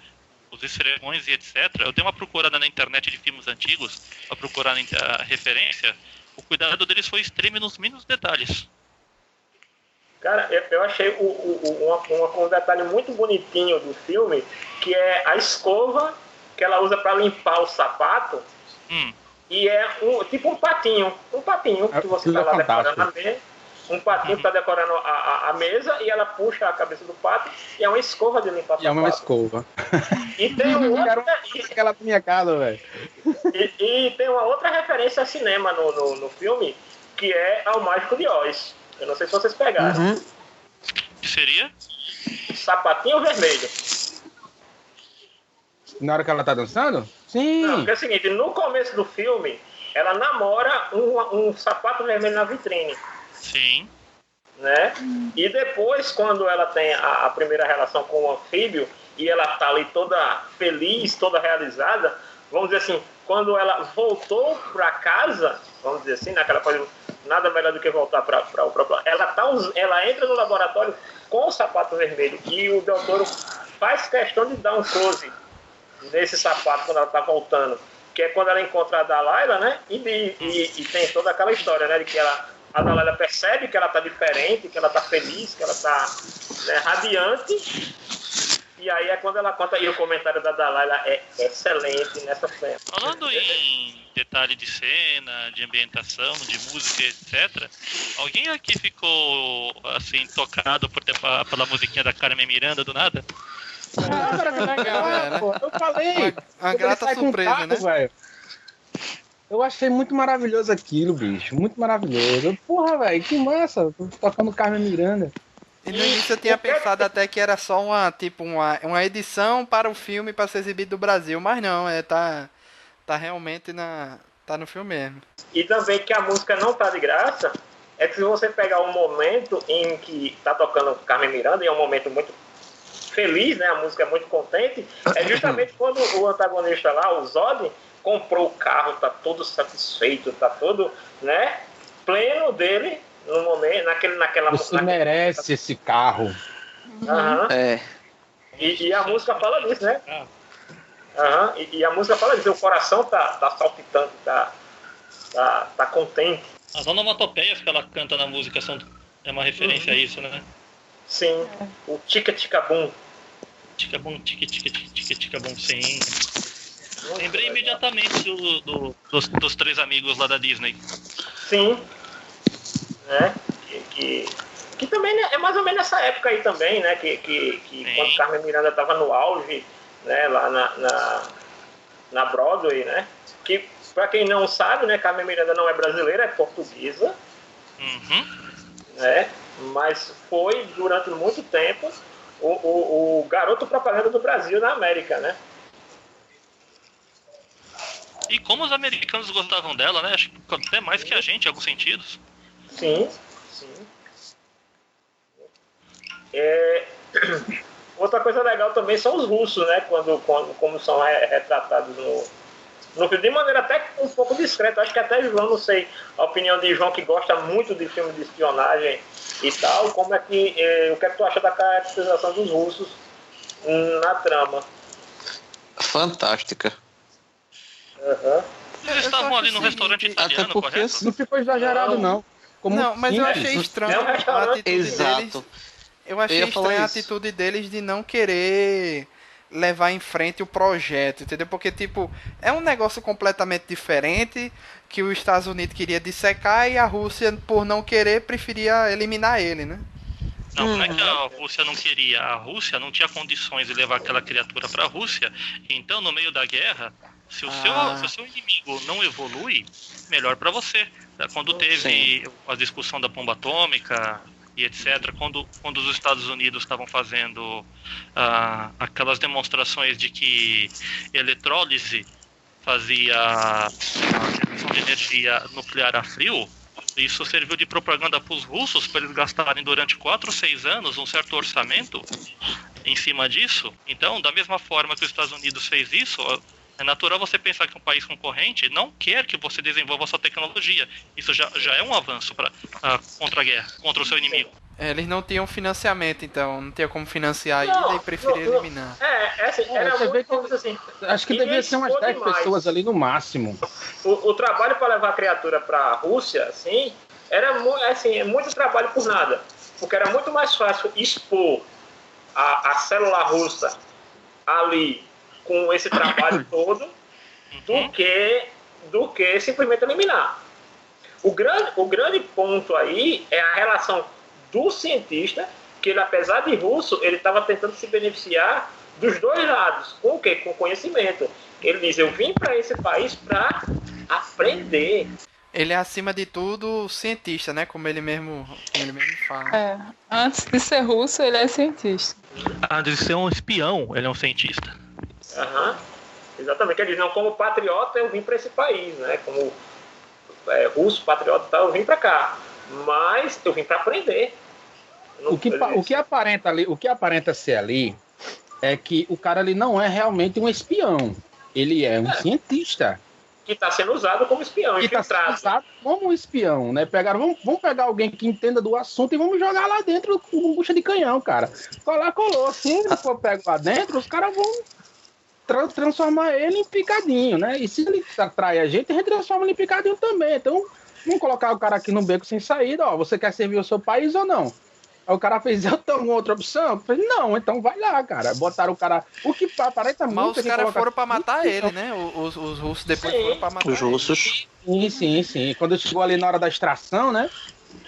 os esfregões e etc. Eu dei uma procurada na internet de filmes antigos, para procurar a referência, o cuidado deles foi extremo nos mínimos detalhes. Cara, eu achei um detalhe muito bonitinho do filme, que é a escova que ela usa para limpar o sapato. E é tipo um patinho que você está lá decorando a mesa. Um patinho que está decorando a mesa e ela puxa a cabeça do pato e é uma escova de limpar o sapato. E é uma escova. E tem aquela da minha casa, velho. E tem uma outra referência a cinema no filme, que é ao Mágico de Oz. Eu não sei se vocês pegaram. O que seria? Sapatinho vermelho. Na hora que ela tá dançando? Sim. Não, porque é o seguinte, no começo do filme, ela namora um sapato vermelho na vitrine. Sim. Né? E depois, quando ela tem a primeira relação com o anfíbio, e ela tá ali toda feliz, toda realizada, vamos dizer assim, quando ela voltou para casa, vamos dizer assim, naquela coisa, nada melhor do que voltar para o próprio. Ela entra no laboratório com o sapato vermelho e o Del Toro faz questão de dar um close nesse sapato quando ela tá voltando, que é quando ela encontra a Delilah, né? E tem toda aquela história, né? De que a Delilah percebe que ela tá diferente, que ela tá feliz, que ela tá, né, radiante. E aí é quando ela conta, e o comentário da Delilah é excelente nessa cena. Falando em detalhe de cena, de ambientação, de música, etc. Alguém aqui ficou, assim, tocado pela musiquinha da Carmen Miranda do nada? Eu falei. Uma grata surpresa, né? Véio. Eu achei muito maravilhoso aquilo, bicho. Muito maravilhoso. Porra, velho, que massa. Tô tocando Carmen Miranda. E no início eu tinha pensado até que era só uma edição para o filme para ser exibido no Brasil, mas não, tá realmente tá no filme mesmo. E também que a música não tá de graça, é que se você pegar um momento em que tá tocando Carmen Miranda, e é um momento muito feliz, né? A música é muito contente, é justamente quando o antagonista lá, o Zod, comprou o carro, tá todo satisfeito, tá todo, né, pleno dele, no momento, naquela... Você merece esse carro. É. E a música fala disso, né? E a música fala disso, o coração tá saltitando, tá contente. As onomatopeias que ela canta na música é uma referência a isso, né? Sim, o tica-tica-bum. Tica-bum, tica-tica-tica-tica-bum, sim. Lembrei imediatamente dos três amigos lá da Disney. Sim. Né? Que também, né, é mais ou menos nessa época aí também, né? Que quando Carmen Miranda estava no auge, né? Lá na Broadway, né? Que, para quem não sabe, né? Carmen Miranda não é brasileira, é portuguesa. Né? Mas foi, durante muito tempo, o garoto propaganda do Brasil na América, né? E como os americanos gostavam dela, né? Acho que até mais que a gente, em alguns sentidos. Sim. Outra coisa legal também são os russos, né? Como são retratados no filme, de maneira até um pouco discreta. Acho que até João, não sei, a opinião de João, que gosta muito de filme de espionagem e tal, como é que o que é que tu acha da caracterização dos russos na trama? Fantástica. Eles estavam ali no restaurante italiano, até porque correto? Não ficou exagerado, não. Não, mas eu achei estranho a atitude deles. Eu achei estranha a atitude deles de não querer levar em frente o projeto, entendeu? Porque, tipo, é um negócio completamente diferente que os Estados Unidos queria dissecar e a Rússia, por não querer, preferia eliminar ele, né? Não é que a Rússia não queria. A Rússia não tinha condições de levar aquela criatura para a Rússia. Então, no meio da guerra, se o seu inimigo não evolui, melhor para você. Quando teve a discussão da bomba atômica e etc., quando os Estados Unidos estavam fazendo aquelas demonstrações de que eletrólise fazia a emissão de energia nuclear a frio, isso serviu de propaganda para os russos, para eles gastarem durante 4 ou 6 anos um certo orçamento em cima disso. Então, da mesma forma que os Estados Unidos fez isso, é natural você pensar que um país concorrente não quer que você desenvolva a sua tecnologia. Isso já é um avanço contra a guerra, contra o seu inimigo. Eles não tinham financiamento, então não tinha como financiar ainda e preferiam eliminar. Era muito assim. Acho que devia ser umas 10 pessoas ali no máximo. O trabalho para levar a criatura para a Rússia, assim, era muito trabalho por nada. Porque era muito mais fácil expor a célula russa ali com esse trabalho todo do que simplesmente eliminar. O grande ponto aí é a relação do cientista, que ele, apesar de russo, ele estava tentando se beneficiar dos dois lados. Com o quê? Com conhecimento. Ele diz, eu vim para esse país para aprender. Ele é, acima de tudo, cientista, né? Como ele mesmo fala. Antes de ser russo, ele é cientista. Antes de ser um espião, ele é um cientista. Exatamente. Ele diz, não, como patriota, eu vim para esse país, né? Como russo, patriota, eu vim para cá. Mas eu vim para aprender. O que aparenta ser ali é que o cara ali não é realmente um espião. Ele é um cientista. Que está sendo usado como espião, infiltrado. Que está sendo usado como espião, né? Vamos pegar alguém que entenda do assunto e vamos jogar lá dentro com bucha de canhão, cara. Colou. Se ele for pego lá dentro, os caras vão transformar ele em picadinho, né? E se ele atrai a gente transforma ele em picadinho também. Então, vamos colocar o cara aqui no beco sem saída, ó. Você quer servir o seu país ou não? Aí o cara fez, eu tenho outra opção? Eu falei, não, então vai lá, cara. Botaram o cara. O que aparenta muito. Mas os caras foram pra matar ele, né? Os russos depois foram pra matar os russos. Sim. Quando chegou ali na hora da extração, né?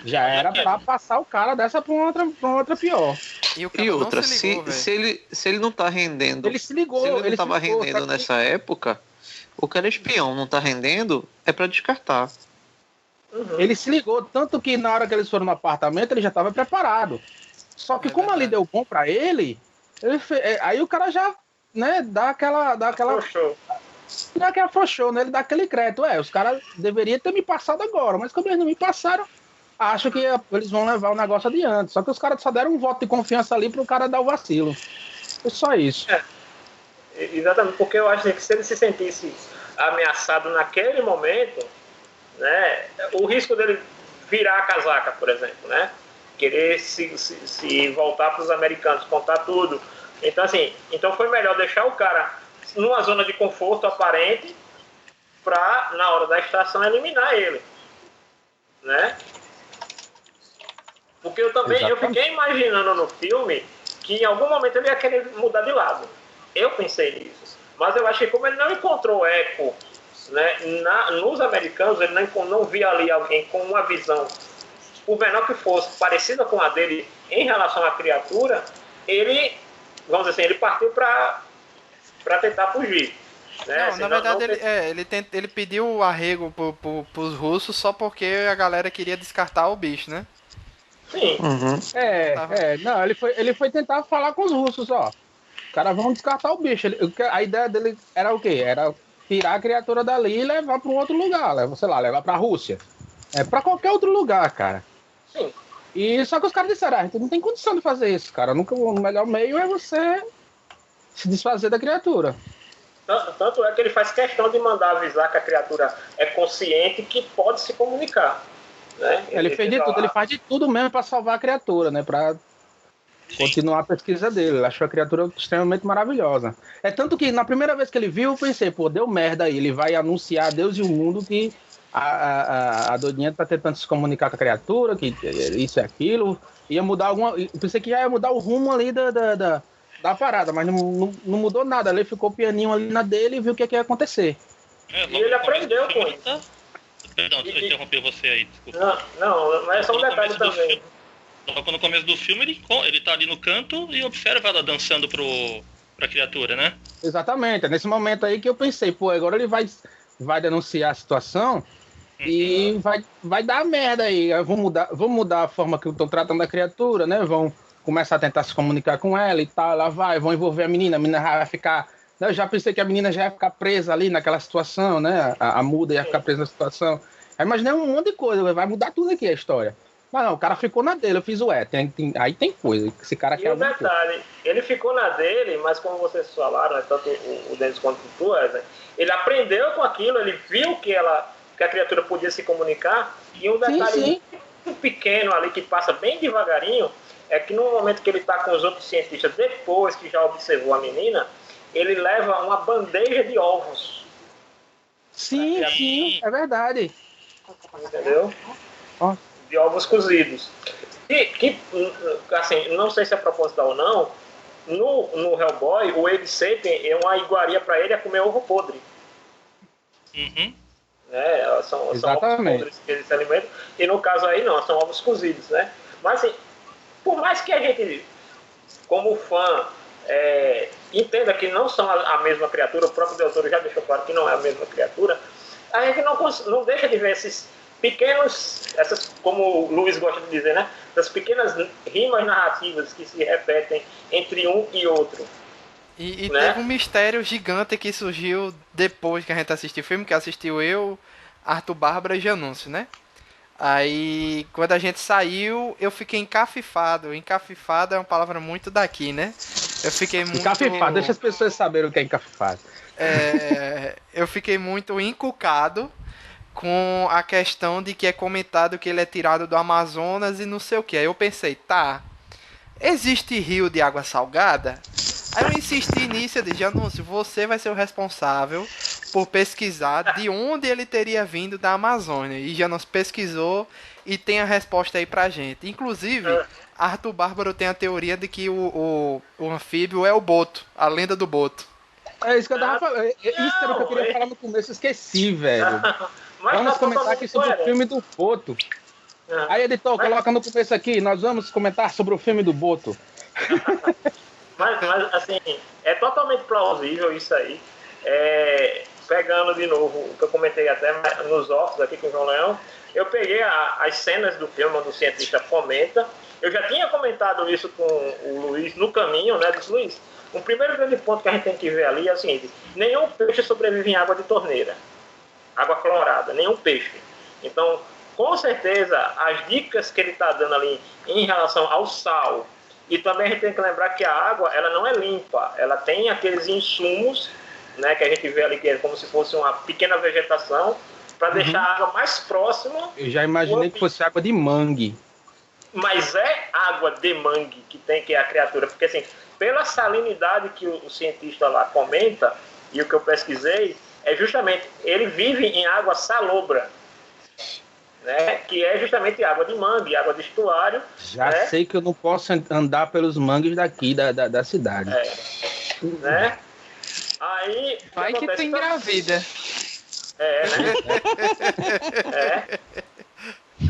Já era pra passar o cara dessa pra uma outra pior. E outra, se ele não tá rendendo. Ele se ligou. Se ele não tava rendendo nessa época, o cara espião não tá rendendo, é pra descartar. Ele se ligou, tanto que na hora que eles foram no apartamento, ele já estava preparado. Só que como ali deu bom pra ele aí o cara já, né, dá aquela afrouxou, né? Ele dá aquele crédito. Os caras deveriam ter me passado agora, mas como eles não me passaram, acho que eles vão levar o negócio adiante. Só que os caras só deram um voto de confiança ali pro cara dar o vacilo. É só isso. Exatamente, porque eu acho que se ele se sentisse ameaçado naquele momento, né, o risco dele virar a casaca, por exemplo, né, querer se voltar para os americanos, contar tudo. Então, assim, foi melhor deixar o cara numa zona de conforto aparente para, na hora da extração, eliminar ele, né? Porque eu fiquei imaginando no filme que em algum momento ele ia querer mudar de lado. Eu pensei nisso. Mas eu acho que como ele não encontrou eco, né, nos americanos, ele não via ali alguém com uma visão, por menor que fosse, parecida com a dele em relação à criatura, ele, vamos dizer assim, ele partiu para tentar fugir. Né? Não, assim, na verdade, ele pediu o arrego pros russos só porque a galera queria descartar o bicho, né? Sim. Não, ele foi tentar falar com os russos, ó. Os caras vão descartar o bicho. A ideia dele era o quê? Era tirar a criatura dali e levar para um outro lugar, levar para a Rússia. Para qualquer outro lugar, cara. Sim. E só que os caras disseram, a gente não tem condição de fazer isso, cara. O melhor meio é você se desfazer da criatura. Tanto é que ele faz questão de mandar avisar que a criatura é consciente que pode se comunicar. Né? Ele fez de tudo, ele faz de tudo mesmo para salvar a criatura, né? Para continuar a pesquisa dele. Ele achou a criatura extremamente maravilhosa. É tanto que na primeira vez que ele viu, eu pensei, deu merda aí. Ele vai anunciar a Deus e o mundo que a doidinha tá tentando se comunicar com a criatura, que isso e aquilo. Ia mudar eu pensei que já ia mudar o rumo ali da parada, mas não mudou nada. Ele ficou pianinho ali na dele e viu o que ia acontecer. E ele aprendeu com isso. Perdão, deixa eu interromper você aí, desculpa. Não, mas é só um detalhe também. Logo no começo do filme, ele tá ali no canto e observa ela dançando pra criatura, né? Exatamente, é nesse momento aí que eu pensei, agora ele vai denunciar a situação e vai dar merda aí. Vão mudar a forma que estão tratando a criatura, né? Vão começar a tentar se comunicar com ela e tal, vão envolver a menina vai ficar... Eu já pensei que a menina já ia ficar presa ali naquela situação, né? A muda ia ficar presa na situação. Aí imaginei um monte de coisa, vai mudar tudo aqui a história. Mas não, o cara ficou na dele, eu fiz aí tem coisa, esse cara quer alguma coisa. Detalhe, ele ficou na dele, mas como vocês falaram, né, tanto o Denis quanto o tu, ele aprendeu com aquilo, ele viu que a criatura podia se comunicar, e um detalhe muito pequeno ali, que passa bem devagarinho, é que no momento que ele está com os outros cientistas, depois que já observou a menina, ele leva uma bandeja de ovos. Sim, é verdade. Entendeu? Ó. De ovos cozidos. assim, não sei se é proposital ou não, no Hellboy, o Abe Sapien é uma iguaria para ele é comer ovo podre. Uhum. Né? São ovos podres que eles se alimentam. E no caso aí não, são ovos cozidos, né? Mas assim, por mais que a gente, como fã, entenda que não são a mesma criatura, o próprio Del Toro já deixou claro que não é a mesma criatura, a gente não deixa de ver esses pequenos, como o Luiz gosta de dizer, né? Das pequenas rimas narrativas que se repetem entre um e outro. E né? teve um mistério gigante que surgiu depois que a gente assistiu o filme, que assistiu eu, Arthur Bárbara e Janúncio, né? Aí, quando a gente saiu, eu fiquei encafifado. Encafifado é uma palavra muito daqui, né? Eu fiquei muito... Encafifado, deixa as pessoas saberem o que é encafifado. Eu fiquei muito encucado com a questão de que é comentado que ele é tirado do Amazonas e não sei o que. Aí eu pensei, tá, existe rio de água salgada? Aí eu insisti nisso, eu disse, Janúncio, você vai ser o responsável por pesquisar de onde ele teria vindo da Amazônia. E Janúncio pesquisou e tem a resposta aí pra gente. Inclusive, Arthur Bárbaro tem a teoria de que o anfíbio é o boto, a lenda do boto. É isso que eu tava falando. Isso era o que eu queria falar no começo, esqueci, velho. Vamos comentar aqui sobre o filme do Boto. Aí, editor, coloca no começo aqui, nós vamos comentar sobre o filme do Boto. Mas, assim, é totalmente plausível isso aí. Pegando de novo o que eu comentei até nos offs aqui com o João Leão, eu peguei as cenas do filme onde o cientista comenta. Eu já tinha comentado isso com o Luiz no caminho, né? Disse, Luiz, o primeiro grande ponto que a gente tem que ver ali é o seguinte: nenhum peixe sobrevive em água de torneira, água clorada, nenhum peixe. Então, com certeza, as dicas que ele está dando ali em relação ao sal, e também a gente tem que lembrar que a água, ela não é limpa, ela tem aqueles insumos, né, que a gente vê ali, que é como se fosse uma pequena vegetação, para deixar a água mais próxima. Eu já imaginei que fosse água de mangue. Mas é água de mangue que é a criatura, porque assim, pela salinidade que o cientista lá comenta, e o que eu pesquisei, é justamente, ele vive em água salobra, né, que é justamente água de mangue, água de estuário. Já sei que eu não posso andar pelos mangues daqui da cidade. Né? Aí, vai que tu engravida. Né?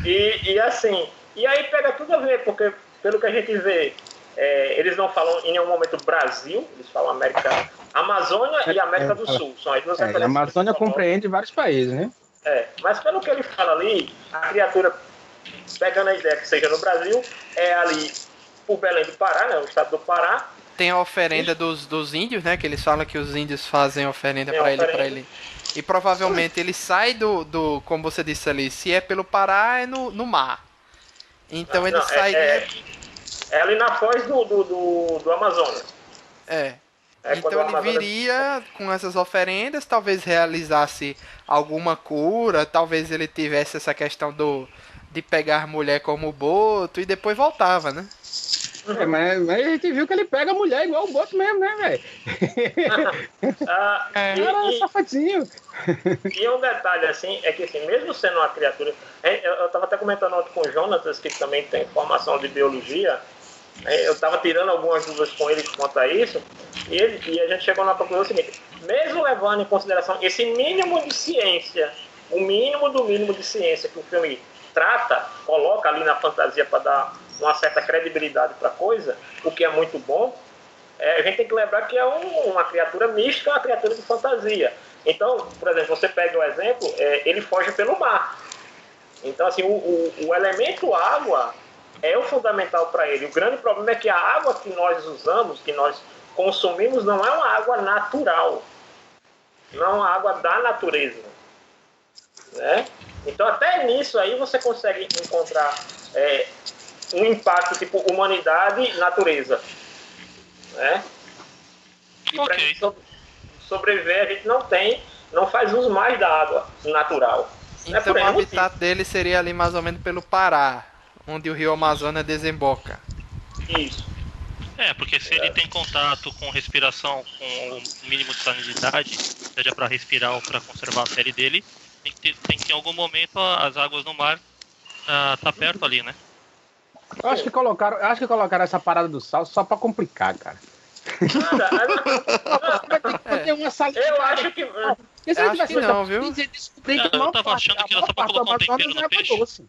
E assim, e aí pega tudo a ver, porque pelo que a gente vê, eles não falam em nenhum momento Brasil, eles falam Amazônia e América do Sul. São as duas a Amazônia compreende vários países, né? Mas pelo que ele fala ali, a criatura, pegando a ideia que seja no Brasil, é ali por Belém do Pará, né, o estado do Pará. Tem a oferenda dos índios, né? Que eles falam que os índios fazem oferenda para ele. E provavelmente ele sai do, como você disse ali, se é pelo Pará, é no mar. Então ele sai... É ali na foz do Amazonas. Então ele viria com essas oferendas, talvez realizasse alguma cura, talvez ele tivesse essa questão de pegar mulher como boto e depois voltava, né? Mas a gente viu que ele pega a mulher igual o boto mesmo, né, velho? Era safadinho. E um detalhe, assim, é que assim, mesmo sendo uma criatura... Eu estava até comentando ontem com o Jonatas, que também tem formação de biologia. Eu estava tirando algumas dúvidas com ele quanto a isso, e a gente chegou na conclusão seguinte: mesmo levando em consideração esse mínimo de ciência, o mínimo do mínimo de ciência que o filme trata, coloca ali na fantasia para dar uma certa credibilidade para a coisa, o que é muito bom, a gente tem que lembrar que é uma criatura mística, uma criatura de fantasia. Então, por exemplo, você pega o exemplo, ele foge pelo mar. Então, assim, o elemento água é o fundamental para ele. O grande problema é que a água que nós usamos, que nós consumimos, não é uma água natural. Não é uma água da natureza. Né? Então, até nisso aí você consegue encontrar um impacto tipo humanidade e natureza. Né? E para a gente sobreviver, a gente não faz uso mais da água natural. Então o habitat dele seria ali mais ou menos pelo Pará, onde o rio Amazonas desemboca. Isso. Porque se ele tem contato com respiração com o mínimo de salinidade, seja para respirar ou para conservar a pele dele, tem que em algum momento as águas no mar tá perto ali, né? Eu acho que colocaram essa parada do sal só pra complicar, cara. Tem uma eu acho que... Acho que não, viu? Eu tava achando que era só pra colocar um tempero no peixe.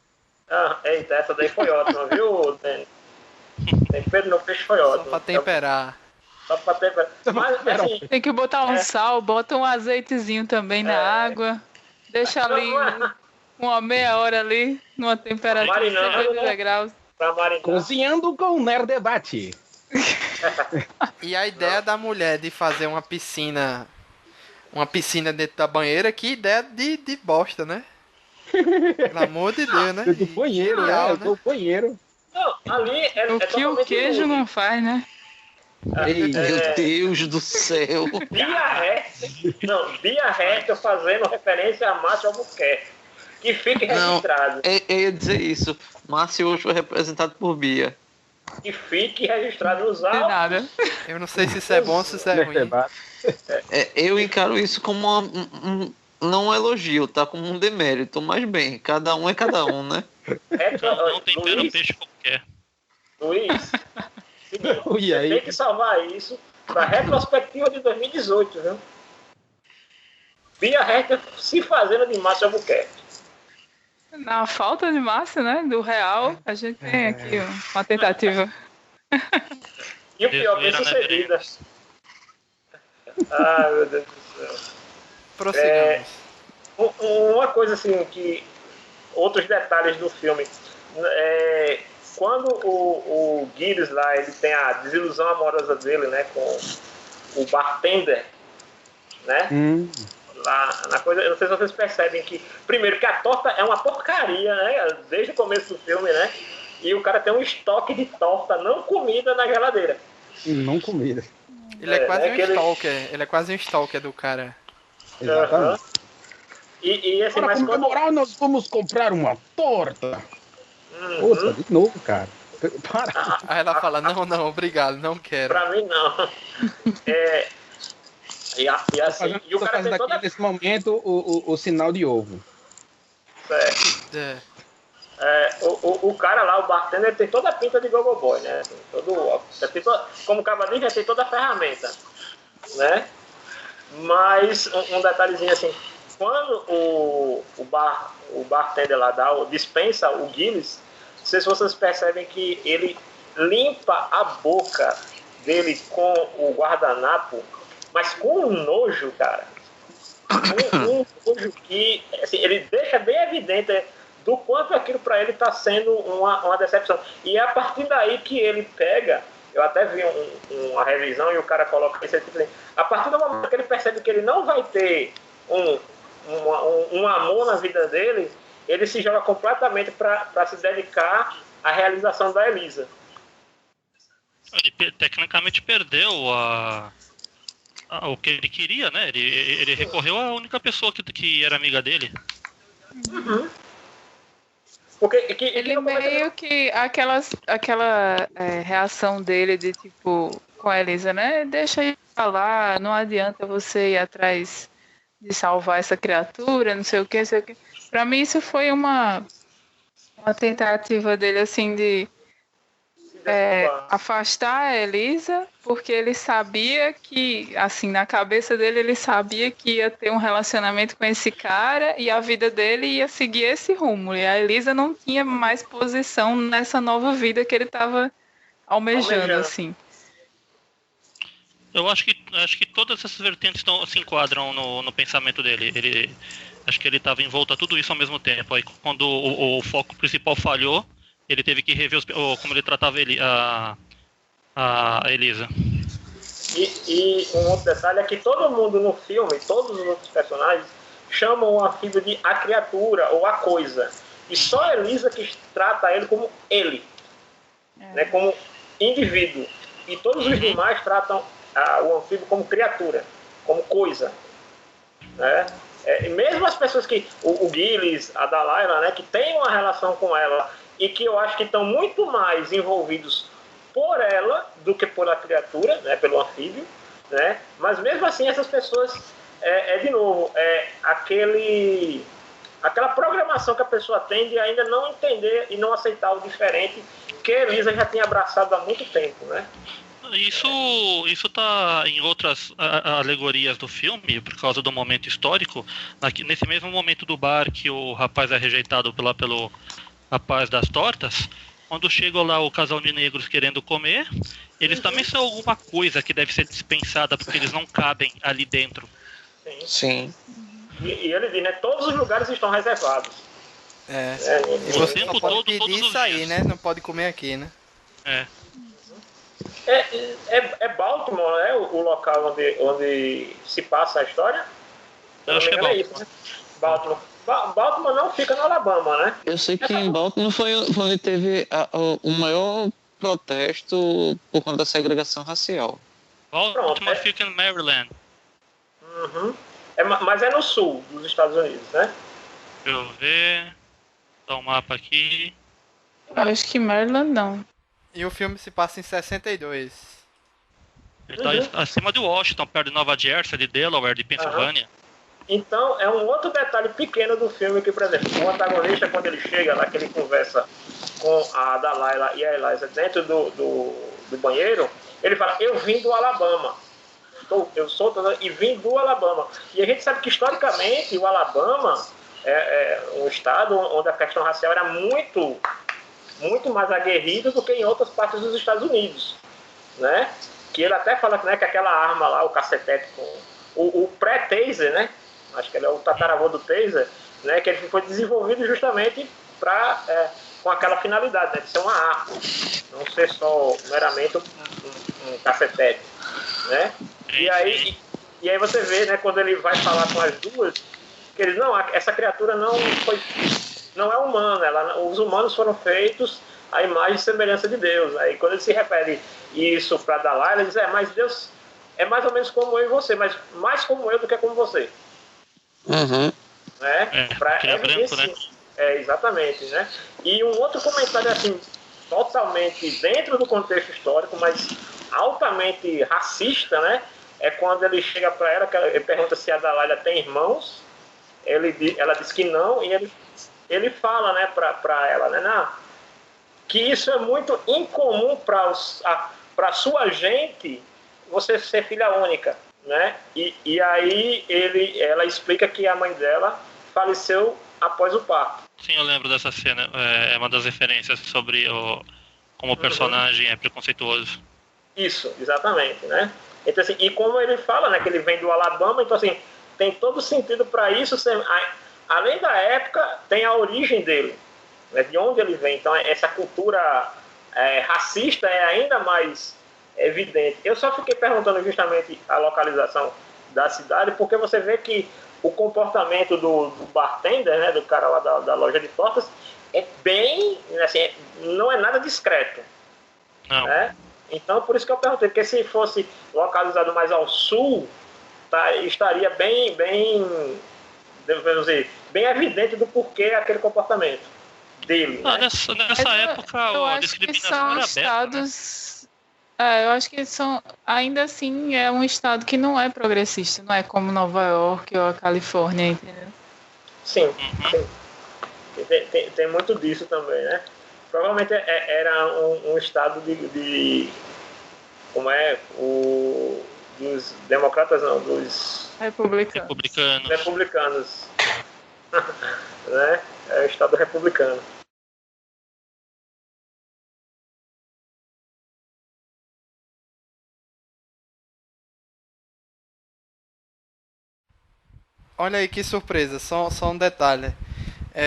Eita, essa daí foi ótima, viu? Tempero no peixe foi ótimo. Só pra temperar. Mas, assim, tem que botar um sal, bota um azeitezinho também na água. Deixa ali uma meia hora ali, numa temperatura de 50 graus. Cozinhando com o Nerd Debate. E a ideia da mulher de fazer uma piscina dentro da banheira, que ideia de bosta, né? Pelo amor de Deus, né? Do banheiro, Genial, né? Do banheiro. Não, ali o que o queijo não faz, né? Meu Deus do céu. Bia Reta fazendo referência a Márcio Albuquerque. Que fique registrado. Eu ia dizer isso. Márcio hoje foi representado por Bia. Que fique registrado nos autos. Nada. Eu não sei se isso é bom ou se isso é ruim. Eu encaro isso como não um elogio, tá? Como um demérito, mas bem, cada um é cada um, né? Não tempera o peixe qualquer. Luiz, você tem que salvar isso pra retrospectiva de 2018, viu? Bia Reta se fazendo de Márcio Albuquerque. Na falta de Márcio, né? Do real, a gente tem aqui uma tentativa. E o pior, bem sucedida. Ai, meu Deus do céu. Prossigamos. Uma coisa assim que... Outros detalhes do filme. Quando o Giles lá, ele tem a desilusão amorosa dele, né? Com o bartender, né? Lá na coisa, eu não sei se vocês percebem que, primeiro, que a torta é uma porcaria, né? Desde o começo do filme, né? E o cara tem um estoque de torta não comida na geladeira. Não comida. Ele é quase um stalker. Ele é quase um stalker do cara. Exatamente. E assim, para comemorar, nós vamos comprar uma torta. Outra, de novo, cara. Para. Aí ela fala, não, obrigado, não quero. Pra mim, não. E o cara tem toda... nesse momento o sinal de ovo. O cara lá, o bartender, tem toda a pinta de gogo boy, né? Como o cavadinho já tem toda a ferramenta, né? Mas um detalhezinho assim, quando o bartender lá dispensa o Guinness, não sei se vocês percebem que ele limpa a boca dele com o guardanapo, mas com um nojo, cara. Um nojo que assim, ele deixa bem evidente do quanto aquilo para ele está sendo uma decepção. E é a partir daí que ele pega, eu até vi uma revisão e o cara coloca isso assim, a partir do momento que ele percebe que ele não vai ter um amor na vida dele, ele se joga completamente para se dedicar à realização da Elisa. Ele tecnicamente perdeu o que ele queria, né? Ele recorreu à única pessoa que era amiga dele. Uhum. Porque, ele meio que aquela reação dele de tipo com a Elisa, né? Deixa ele falar, não adianta você ir atrás de salvar essa criatura, não sei o que. Pra mim isso foi uma tentativa dele assim de afastar a Elisa, porque ele sabia que, assim, na cabeça dele, ele sabia que ia ter um relacionamento com esse cara e a vida dele ia seguir esse rumo. E a Elisa não tinha mais posição nessa nova vida que ele estava almejando, assim. Eu acho que todas essas vertentes se enquadram no pensamento dele. Acho que ele estava envolto a tudo isso ao mesmo tempo. Aí, quando o foco principal falhou, ele teve que rever como ele tratava a Elisa. E um outro detalhe é que todo mundo no filme, todos os outros personagens, chamam o anfíbio de a criatura ou a coisa. E só a Elisa que trata ele como ele, né, como indivíduo. E todos os demais tratam o anfíbio como criatura, como coisa. Né? E mesmo as pessoas que... O Giles, a Delilah, né, que tem uma relação com ela... E que eu acho que estão muito mais envolvidos por ela do que por a criatura, né, pelo anfíbio, né? Mas mesmo assim essas pessoas, de novo, aquela programação que a pessoa tem de ainda não entender e não aceitar o diferente que Lisa já tinha abraçado há muito tempo, né? Isso tá em outras alegorias do filme, por causa do momento histórico. Nesse mesmo momento do bar que o rapaz é rejeitado pelo rapaz das tortas, quando chega lá o casal de negros querendo comer, eles também são alguma coisa que deve ser dispensada porque eles não cabem ali dentro. Sim. E ele diz, né? Todos os lugares estão reservados. E O você tempo só pode todo, pedir todos isso os aí, dias. né? Não pode comer aqui, né? É Baltimore, né? O local onde se passa a história? Eu acho que é Não me engano, Baltimore. isso, né? Baltimore. Baltimore não fica no Alabama, né? Eu sei que em Baltimore foi onde teve o maior protesto por conta da segregação racial. Baltimore fica em Maryland. Uhum. Mas é no sul dos Estados Unidos, né? Deixa eu ver. Dá um mapa aqui. Eu acho que Maryland não. E o filme se passa em 62. Ele tá acima de Washington, perto de Nova Jersey, de Delaware, de Pensilvânia. Então, é um outro detalhe pequeno do filme que, por exemplo, o antagonista, quando ele chega lá, que ele conversa com a Delilah e a Eliza dentro do banheiro, ele fala, eu vim do Alabama. Eu sou e vim do Alabama. E a gente sabe que, historicamente, o Alabama é um estado onde a questão racial era muito mais aguerrida do que em outras partes dos Estados Unidos, né? Que ele até fala, né, que aquela arma lá, o cacetete com o pré-taser, né? Acho que ele é o tataravô do taser, né? Que ele foi desenvolvido justamente com aquela finalidade, né? De ser uma arma, não ser só meramente um cacetete, né? E aí você vê, né? Quando ele vai falar com as duas, que eles essa criatura não é humana, os humanos foram feitos à imagem e semelhança de Deus. Aí quando ele se refere isso para Dalai, ele diz, mas Deus é mais ou menos como eu e você, mas mais como eu do que como você. Uhum. Né? Ele é branco, né? Exatamente, né? E um outro comentário assim, totalmente dentro do contexto histórico, mas altamente racista, né? É quando ele chega para ela, ele pergunta se a Dalai tem irmãos, ela diz que não, e ele fala, né, para ela, né, não, que isso é muito incomum para sua gente, você ser filha única, né? E aí ela explica que a mãe dela faleceu após o parto. Sim, eu lembro dessa cena. É uma das referências sobre como o personagem é preconceituoso. Isso, exatamente, né? Então, assim, e como ele fala, né, que ele vem do Alabama, então, assim, tem todo sentido para isso ser, além da época, tem a origem dele, né, de onde ele vem. Então, essa cultura racista é ainda mais evidente. Eu só fiquei perguntando justamente a localização da cidade, porque você vê que o comportamento do bartender, né, do cara lá da loja de tortas, é bem, assim, não é nada discreto. Não. Né? Então, por isso que eu perguntei, porque se fosse localizado mais ao sul, estaria bem, devemos dizer, bem evidente do porquê aquele comportamento dele. Né? Nessa época, a discriminação era aberta, né? Eu acho que ainda assim é um estado que não é progressista, não é como Nova York ou a Califórnia, entendeu? Sim, sim. Tem muito disso também, né? Provavelmente era um estado de como dos democratas, não, dos republicanos. Né? É o estado republicano. Olha aí que surpresa, só um detalhe.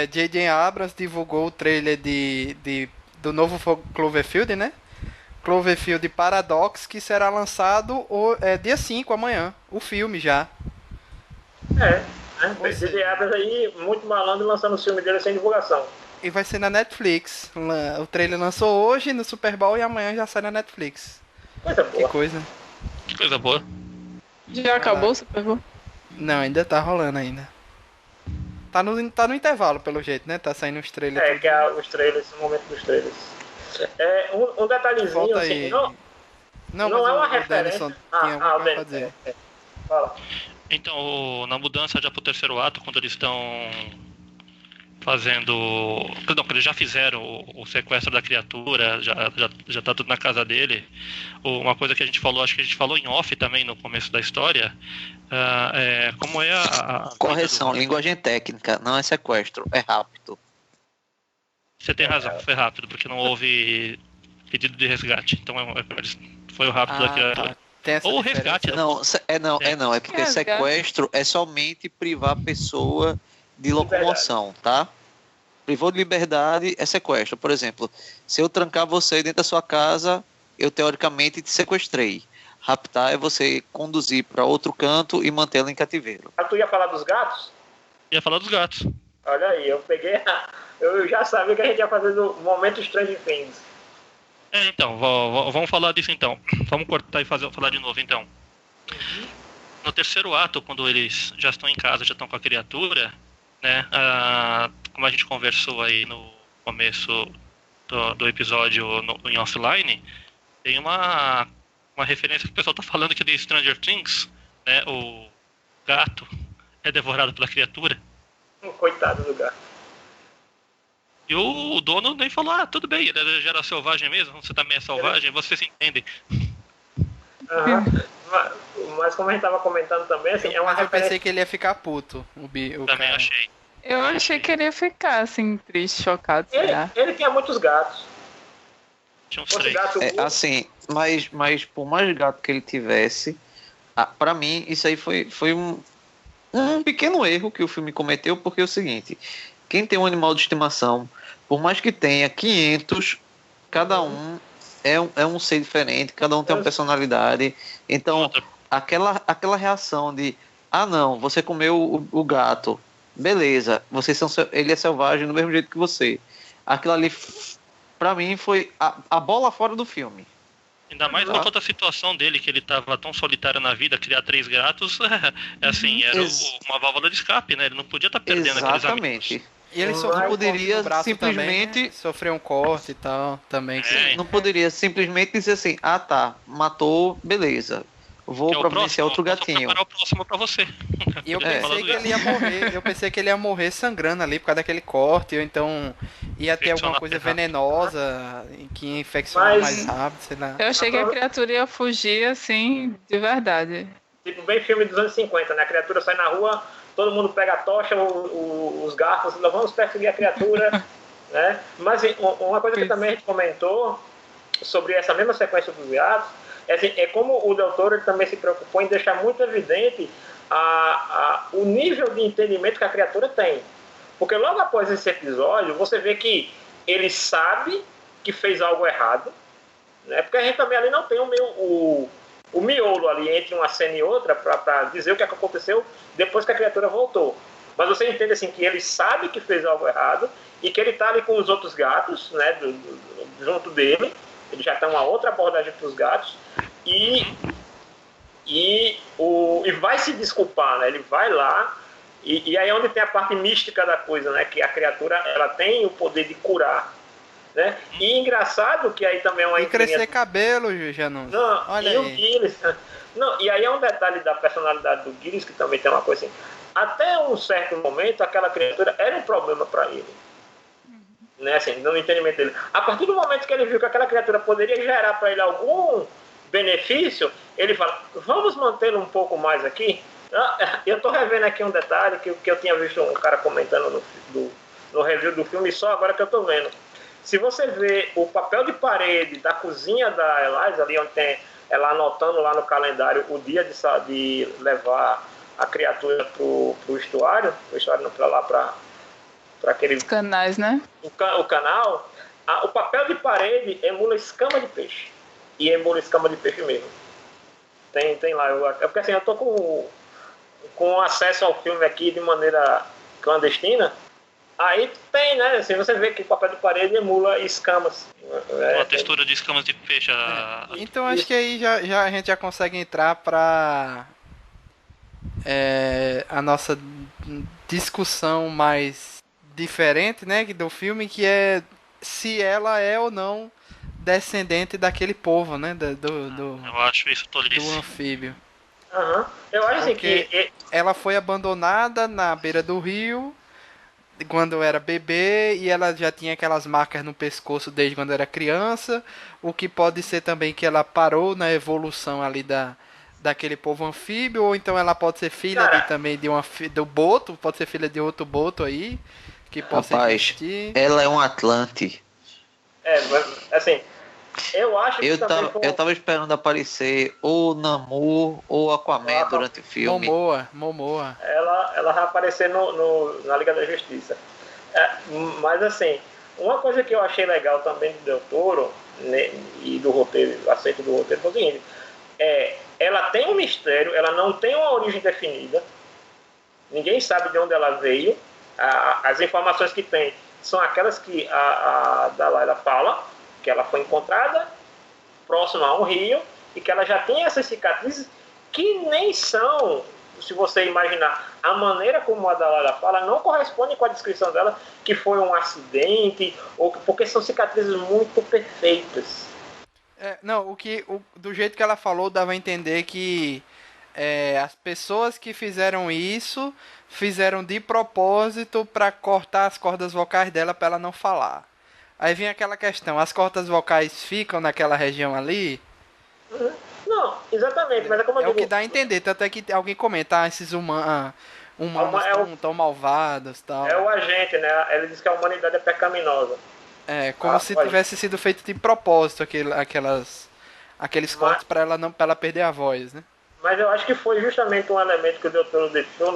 J.J. Abrams divulgou o trailer do novo Cloverfield, né? Cloverfield Paradox, que será lançado dia 5, amanhã. O filme já. J.J. Abrams aí, muito malandro, lançando o filme dele sem divulgação. E vai ser na Netflix. O trailer lançou hoje no Super Bowl e amanhã já sai na Netflix. Coisa boa. Que coisa boa. Já acabou o Super Bowl? Não, ainda tá rolando ainda. Tá no intervalo, pelo jeito, né? Tá saindo os trailers. Que é os trailers, o momento dos trailers. Um detalhezinho, Volta assim, aí. não é uma referência. Tinha alguma coisa pra dizer. Fala. Então, na mudança já pro terceiro ato, quando eles estão fazendo. Perdão, que eles já fizeram o sequestro da criatura, já tá tudo na casa dele. Uma coisa que a gente falou, acho que a gente falou em off também no começo da história, como é a Correção, linguagem técnica, não é sequestro, é rapto. Você tem razão, foi rápido, porque não houve pedido de resgate. Então foi o rápido da criatura. Ou o resgate. É porque sequestro é somente privar a pessoa de locomoção, tá? Privou de liberdade é sequestro. Por exemplo, se eu trancar você dentro da sua casa, eu teoricamente te sequestrei. Raptar é você conduzir para outro canto e mantê-la em cativeiro. Tu ia falar dos gatos? Ia falar dos gatos. Olha aí, eu já sabia que a gente ia fazer no momento Stranger Things. Então, vamos falar disso então. Vamos cortar e falar de novo então. No terceiro ato, quando eles já estão em casa, já estão com a criatura, né? Como a gente conversou aí no começo do episódio em offline, tem uma referência que o pessoal tá falando que de Stranger Things, né? O gato é devorado pela criatura. Coitado do gato. E o dono nem falou, tudo bem, ele já era selvagem mesmo, você também é selvagem, vocês se entendem. Mas como a gente tava comentando também, assim, eu pensei que ele ia ficar puto, o também cara. achei. Eu achei que ele ia ficar, assim, triste, chocado, sei lá. Ele tinha muitos gatos. Tinha uns 3. Assim, mas por mais gato que ele tivesse, pra mim, isso aí foi um pequeno erro que o filme cometeu, porque é o seguinte... Quem tem um animal de estimação, por mais que tenha 500, cada um é um ser diferente, cada um tem uma personalidade. Então, aquela reação de, não, você comeu o gato, beleza, ele é selvagem do mesmo jeito que você. Aquilo ali, pra mim, foi a bola fora do filme. Ainda mais por conta da situação dele, que ele estava tão solitário na vida, criar 3 gatos, assim, era uma válvula de escape, né? Ele não podia estar perdendo aqueles amigos. E ele não poderia simplesmente também, sofrer um corte e tal, também. Não poderia simplesmente dizer assim, matou, beleza. Vou providenciar outro gatinho. Vou preparar o próximo pra você. E eu pensei que ele ia morrer. Eu pensei que ele ia morrer sangrando ali por causa daquele corte, ou então ia ter alguma coisa venenosa que ia infeccionar mais rápido, sei lá. Eu achei que a criatura ia fugir, assim, de verdade. Tipo, bem filme dos anos 50, né? A criatura sai na rua, todo mundo pega a tocha, os garfos, vamos perseguir a criatura, né? Mas uma coisa que também a gente comentou sobre essa mesma sequência dos gatos, é como o Del Toro também se preocupou em deixar muito evidente o nível de entendimento que a criatura tem. Porque logo após esse episódio, você vê que ele sabe que fez algo errado, né? Porque a gente também ali não tem o miolo ali entre uma cena e outra para dizer o que aconteceu depois que a criatura voltou. Mas você entende assim que ele sabe que fez algo errado e que ele está ali com os outros gatos, né, junto dele. Ele já tem uma outra abordagem para os gatos e vai se desculpar, né? Ele vai lá e aí é onde tem a parte mística da coisa, né? Que a criatura ela tem o poder de curar, né? E engraçado que aí também é uma crescer cabelo, Janus. Não, olha e aí. O Gillis, não, e aí é um detalhe da personalidade do Gillis que também tem uma coisa assim. Até um certo momento aquela criatura era um problema para ele. Né, assim, no entendimento dele. A partir do momento que ele viu que aquela criatura poderia gerar para ele algum benefício, ele fala, vamos mantê-lo um pouco mais aqui. Eu estou revendo aqui um detalhe que eu tinha visto um cara comentando no review do filme, só agora que eu estou vendo. Se você vê o papel de parede da cozinha da Eliza, ali onde tem ela anotando lá no calendário o dia de levar a criatura pro estuário não, para lá, para aquele... Os canais, né? O canal, o papel de parede emula escama de peixe. E emula escama de peixe mesmo. Tem lá. Porque assim, eu tô com acesso ao filme aqui de maneira clandestina. Aí tem, né? Assim, você vê que o papel de parede emula escamas. Uma textura de escamas de peixe. Então acho que aí já a gente já consegue entrar para a nossa discussão mais diferente, né, do filme, que é se ela é ou não descendente daquele povo, né, eu acho isso tolice. Do anfíbio. Eu acho assim que ela foi abandonada na beira do rio quando era bebê e ela já tinha aquelas marcas no pescoço desde quando era criança, o que pode ser também que ela parou na evolução ali daquele povo anfíbio, ou então ela pode ser filha Cara, também do boto, pode ser filha de outro boto aí, que possa Rapaz, existir. ela é um Atlante. mas, assim, eu acho que também foi Eu tava esperando aparecer ou Namor ou Aquaman durante o filme. Momoa. ela vai aparecer na Liga da Justiça. Mas assim, uma coisa que eu achei legal também do Del Toro, né, e do roteiro, aceito do roteiro, foi o seguinte: ela tem um mistério, ela não tem uma origem definida, ninguém sabe de onde ela veio, as informações que tem são aquelas que a Delilah fala, que ela foi encontrada próximo a um rio e que ela já tem essas cicatrizes que nem são, se você imaginar, a maneira como a Delilah fala não corresponde com a descrição dela, que foi um acidente, ou porque são cicatrizes muito perfeitas. Não, do jeito que ela falou, dava a entender que as pessoas que fizeram isso fizeram de propósito para cortar as cordas vocais dela para ela não falar. Aí vem aquela questão, as cordas vocais ficam naquela região ali? Não, exatamente, mas é como eu É digo, o que dá a entender, tanto é que alguém comenta, esses humanos tão malvados e tal. é o agente, né? Ele diz que a humanidade é pecaminosa. Como se tivesse sido feito de propósito aqueles cortes para ela perder a voz, né? Mas eu acho que foi justamente um elemento que o Del Toro deixou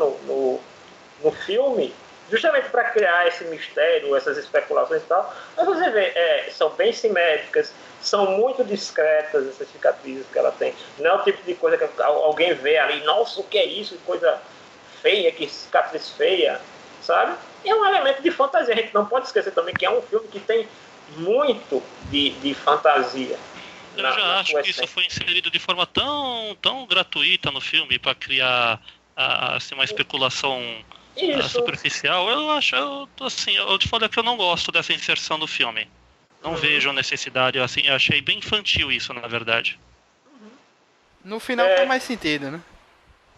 no filme, justamente para criar esse mistério, essas especulações e tal. Mas você vê, são bem simétricas, são muito discretas essas cicatrizes que ela tem. Não é o tipo de coisa que alguém vê ali, nossa, o que é isso? Coisa feia, que cicatriz feia, sabe? E é um elemento de fantasia. A gente não pode esquecer também que é um filme que tem muito de fantasia. Eu já acho que isso foi inserido de forma tão gratuita no filme para criar assim, uma especulação superficial. Eu te falei que eu não gosto dessa inserção do filme. Não vejo necessidade, assim, eu achei bem infantil isso, na verdade. No final faz mais sentido, né?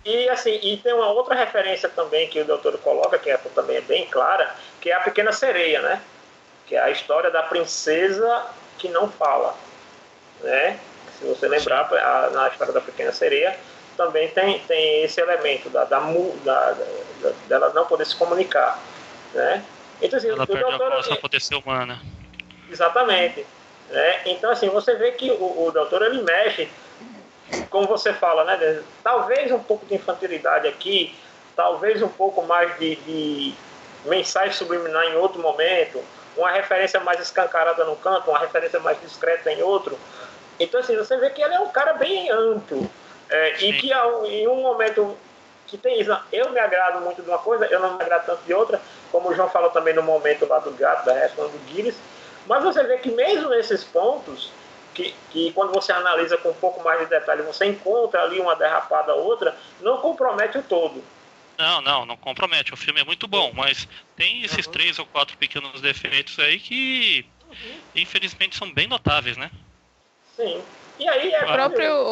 E assim, e tem uma outra referência também que o doutor coloca, que também é bem clara, que é a Pequena Sereia, né? Que é a história da princesa que não fala, né? Se você lembrar, na história da Pequena Sereia também tem esse elemento dela não poder se comunicar, né? Então, assim, ela perde a voz para poder ser humana. Exatamente, né? Então, assim, você vê que o doutor, ele mexe, como você fala, né? Talvez um pouco de infantilidade aqui, talvez um pouco mais de mensagem subliminar em outro momento, uma referência mais escancarada num canto, uma referência mais discreta em outro. Então, assim, você vê que ele é um cara bem amplo, e que em um momento que tem isso, eu me agrado muito de uma coisa, eu não me agrado tanto de outra, como o João falou também no momento lá do gato, da reação do Guinness, mas você vê que mesmo nesses pontos, que quando você analisa com um pouco mais de detalhe, você encontra ali uma derrapada ou outra, não compromete o todo. Não compromete. O filme é muito bom, mas tem esses 3 ou 4 pequenos defeitos aí que, infelizmente, são bem notáveis, né? Sim. E aí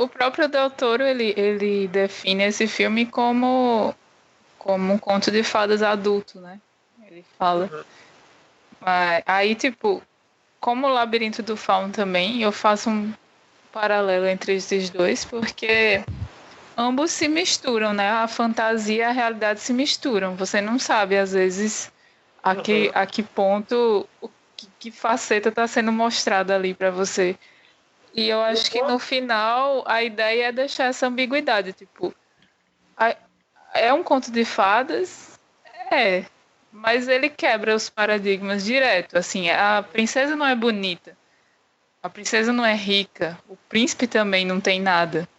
o próprio Del Toro, ele define esse filme como um conto de fadas adulto, né? Ele fala. Mas, aí, tipo, como o Labirinto do Fauno também, eu faço um paralelo entre esses dois, porque ambos se misturam, né? A fantasia e a realidade se misturam. Você não sabe, às vezes, a que ponto, que faceta está sendo mostrada ali para você. E eu acho que no final a ideia é deixar essa ambiguidade, tipo, é um conto de fadas? Mas ele quebra os paradigmas direto, assim, a princesa não é bonita, a princesa não é rica, o príncipe também não tem nada.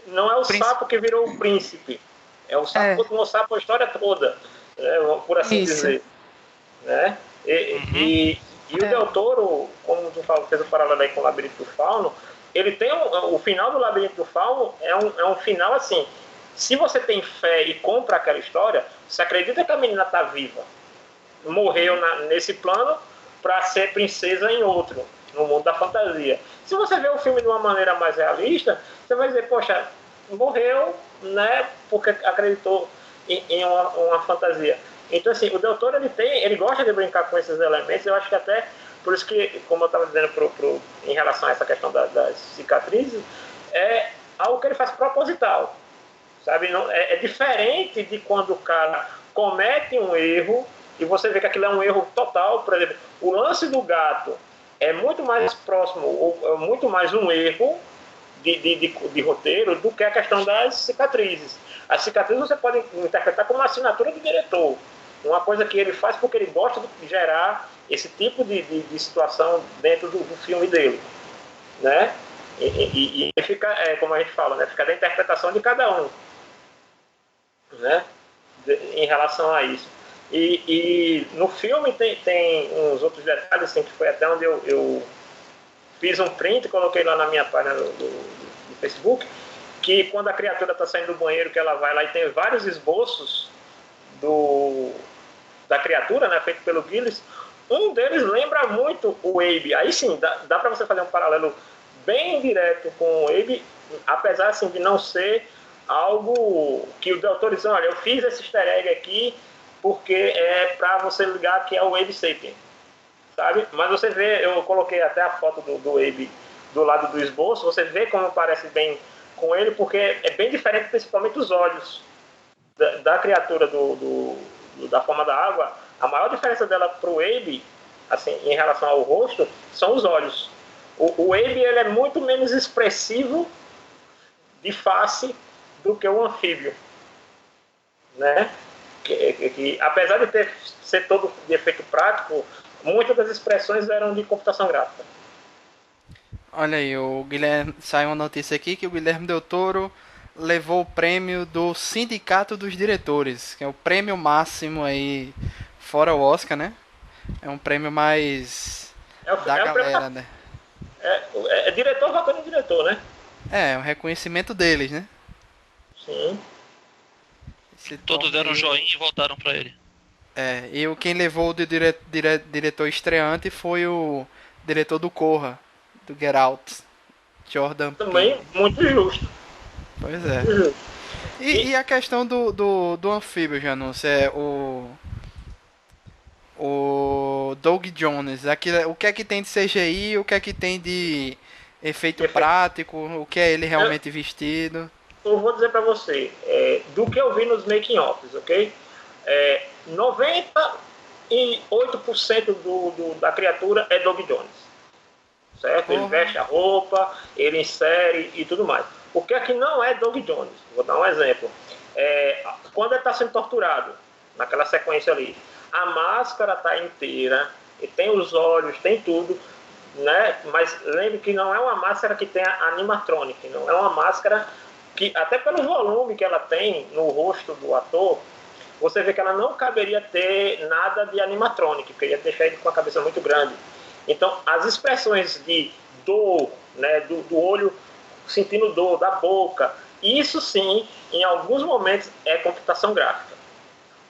Não é o sapo que virou o príncipe, é o sapo que tomou sapo a história toda, por assim dizer, né? E o Del Toro, como tu fez o paralelo aí com o Labirinto do Fauno, ele tem o final do Labirinto do Fauno é um final assim, se você tem fé e compra aquela história, você acredita que a menina está viva, morreu nesse plano para ser princesa em outro, no mundo da fantasia. Se você vê o filme de uma maneira mais realista, você vai dizer, poxa, morreu, né, porque acreditou em uma fantasia. Então, assim, o Del Toro, ele gosta de brincar com esses elementos. Eu acho que até, por isso que, como eu estava dizendo em relação a essa questão das cicatrizes, é algo que ele faz proposital, sabe? Não, é diferente de quando o cara comete um erro e você vê que aquilo é um erro total. Por exemplo, o lance do gato é muito mais próximo, ou muito mais um erro de roteiro do que a questão das cicatrizes. As cicatrizes você pode interpretar como uma assinatura do diretor, uma coisa que ele faz porque ele gosta de gerar esse tipo de situação dentro do filme dele, né? E fica, como a gente fala, né? Fica da interpretação de cada um, né? Em relação a isso. E no filme tem uns outros detalhes, assim, que foi até onde eu fiz um print e coloquei lá na minha página do Facebook, que quando a criatura está saindo do banheiro, que ela vai lá e tem vários esboços da criatura, né, feito pelo Gillis, um deles lembra muito o Abe. Aí sim, dá para você fazer um paralelo bem direto com o Abe, apesar assim, de não ser algo que o Del Toro diz, olha, eu fiz esse easter egg aqui porque é para você ligar que é o Abe Sapien, sabe? Mas você vê, eu coloquei até a foto do Abe do lado do esboço, você vê como parece bem com ele, porque é bem diferente, principalmente os olhos da criatura da forma da água. A maior diferença dela pro Abe, assim, em relação ao rosto, são os olhos. O Abe, ele é muito menos expressivo de face do que o anfíbio, né? Que apesar de ser todo de efeito prático, muitas das expressões eram de computação gráfica. Olha aí, o Guilherme, saiu uma notícia aqui que o Guilherme Del Toro levou o prêmio do Sindicato dos Diretores, que é o prêmio máximo aí, fora o Oscar, né? É um prêmio mais da galera, né? É diretor votando em diretor, né? É um reconhecimento deles, né? Sim. Todos deram um joinha e voltaram pra ele. E quem levou de diretor estreante foi o diretor do Corra, do Get Out, Jordan Também Peele. muito justo. Pois é. Muito justo. E a questão do anfíbio, Janus, o Doug Jones, o que é que tem de CGI, o que é que tem de efeito prático, o que é ele realmente vestido? Eu vou dizer pra você, do que eu vi nos making-offs, ok? 98% da criatura é Doug Jones, certo? Ele veste a roupa, ele insere e tudo mais. O que é que não é Doug Jones? Vou dar um exemplo. Quando ele está sendo torturado, naquela sequência ali, a máscara está inteira, e tem os olhos, tem tudo, né? Mas lembre que não é uma máscara que tem animatronic, não é uma máscara que, até pelo volume que ela tem no rosto do ator, você vê que ela não caberia ter nada de animatronic, porque ia deixar ele com a cabeça muito grande. Então, as expressões de dor, né, do olho sentindo dor, da boca, isso sim, em alguns momentos, é computação gráfica.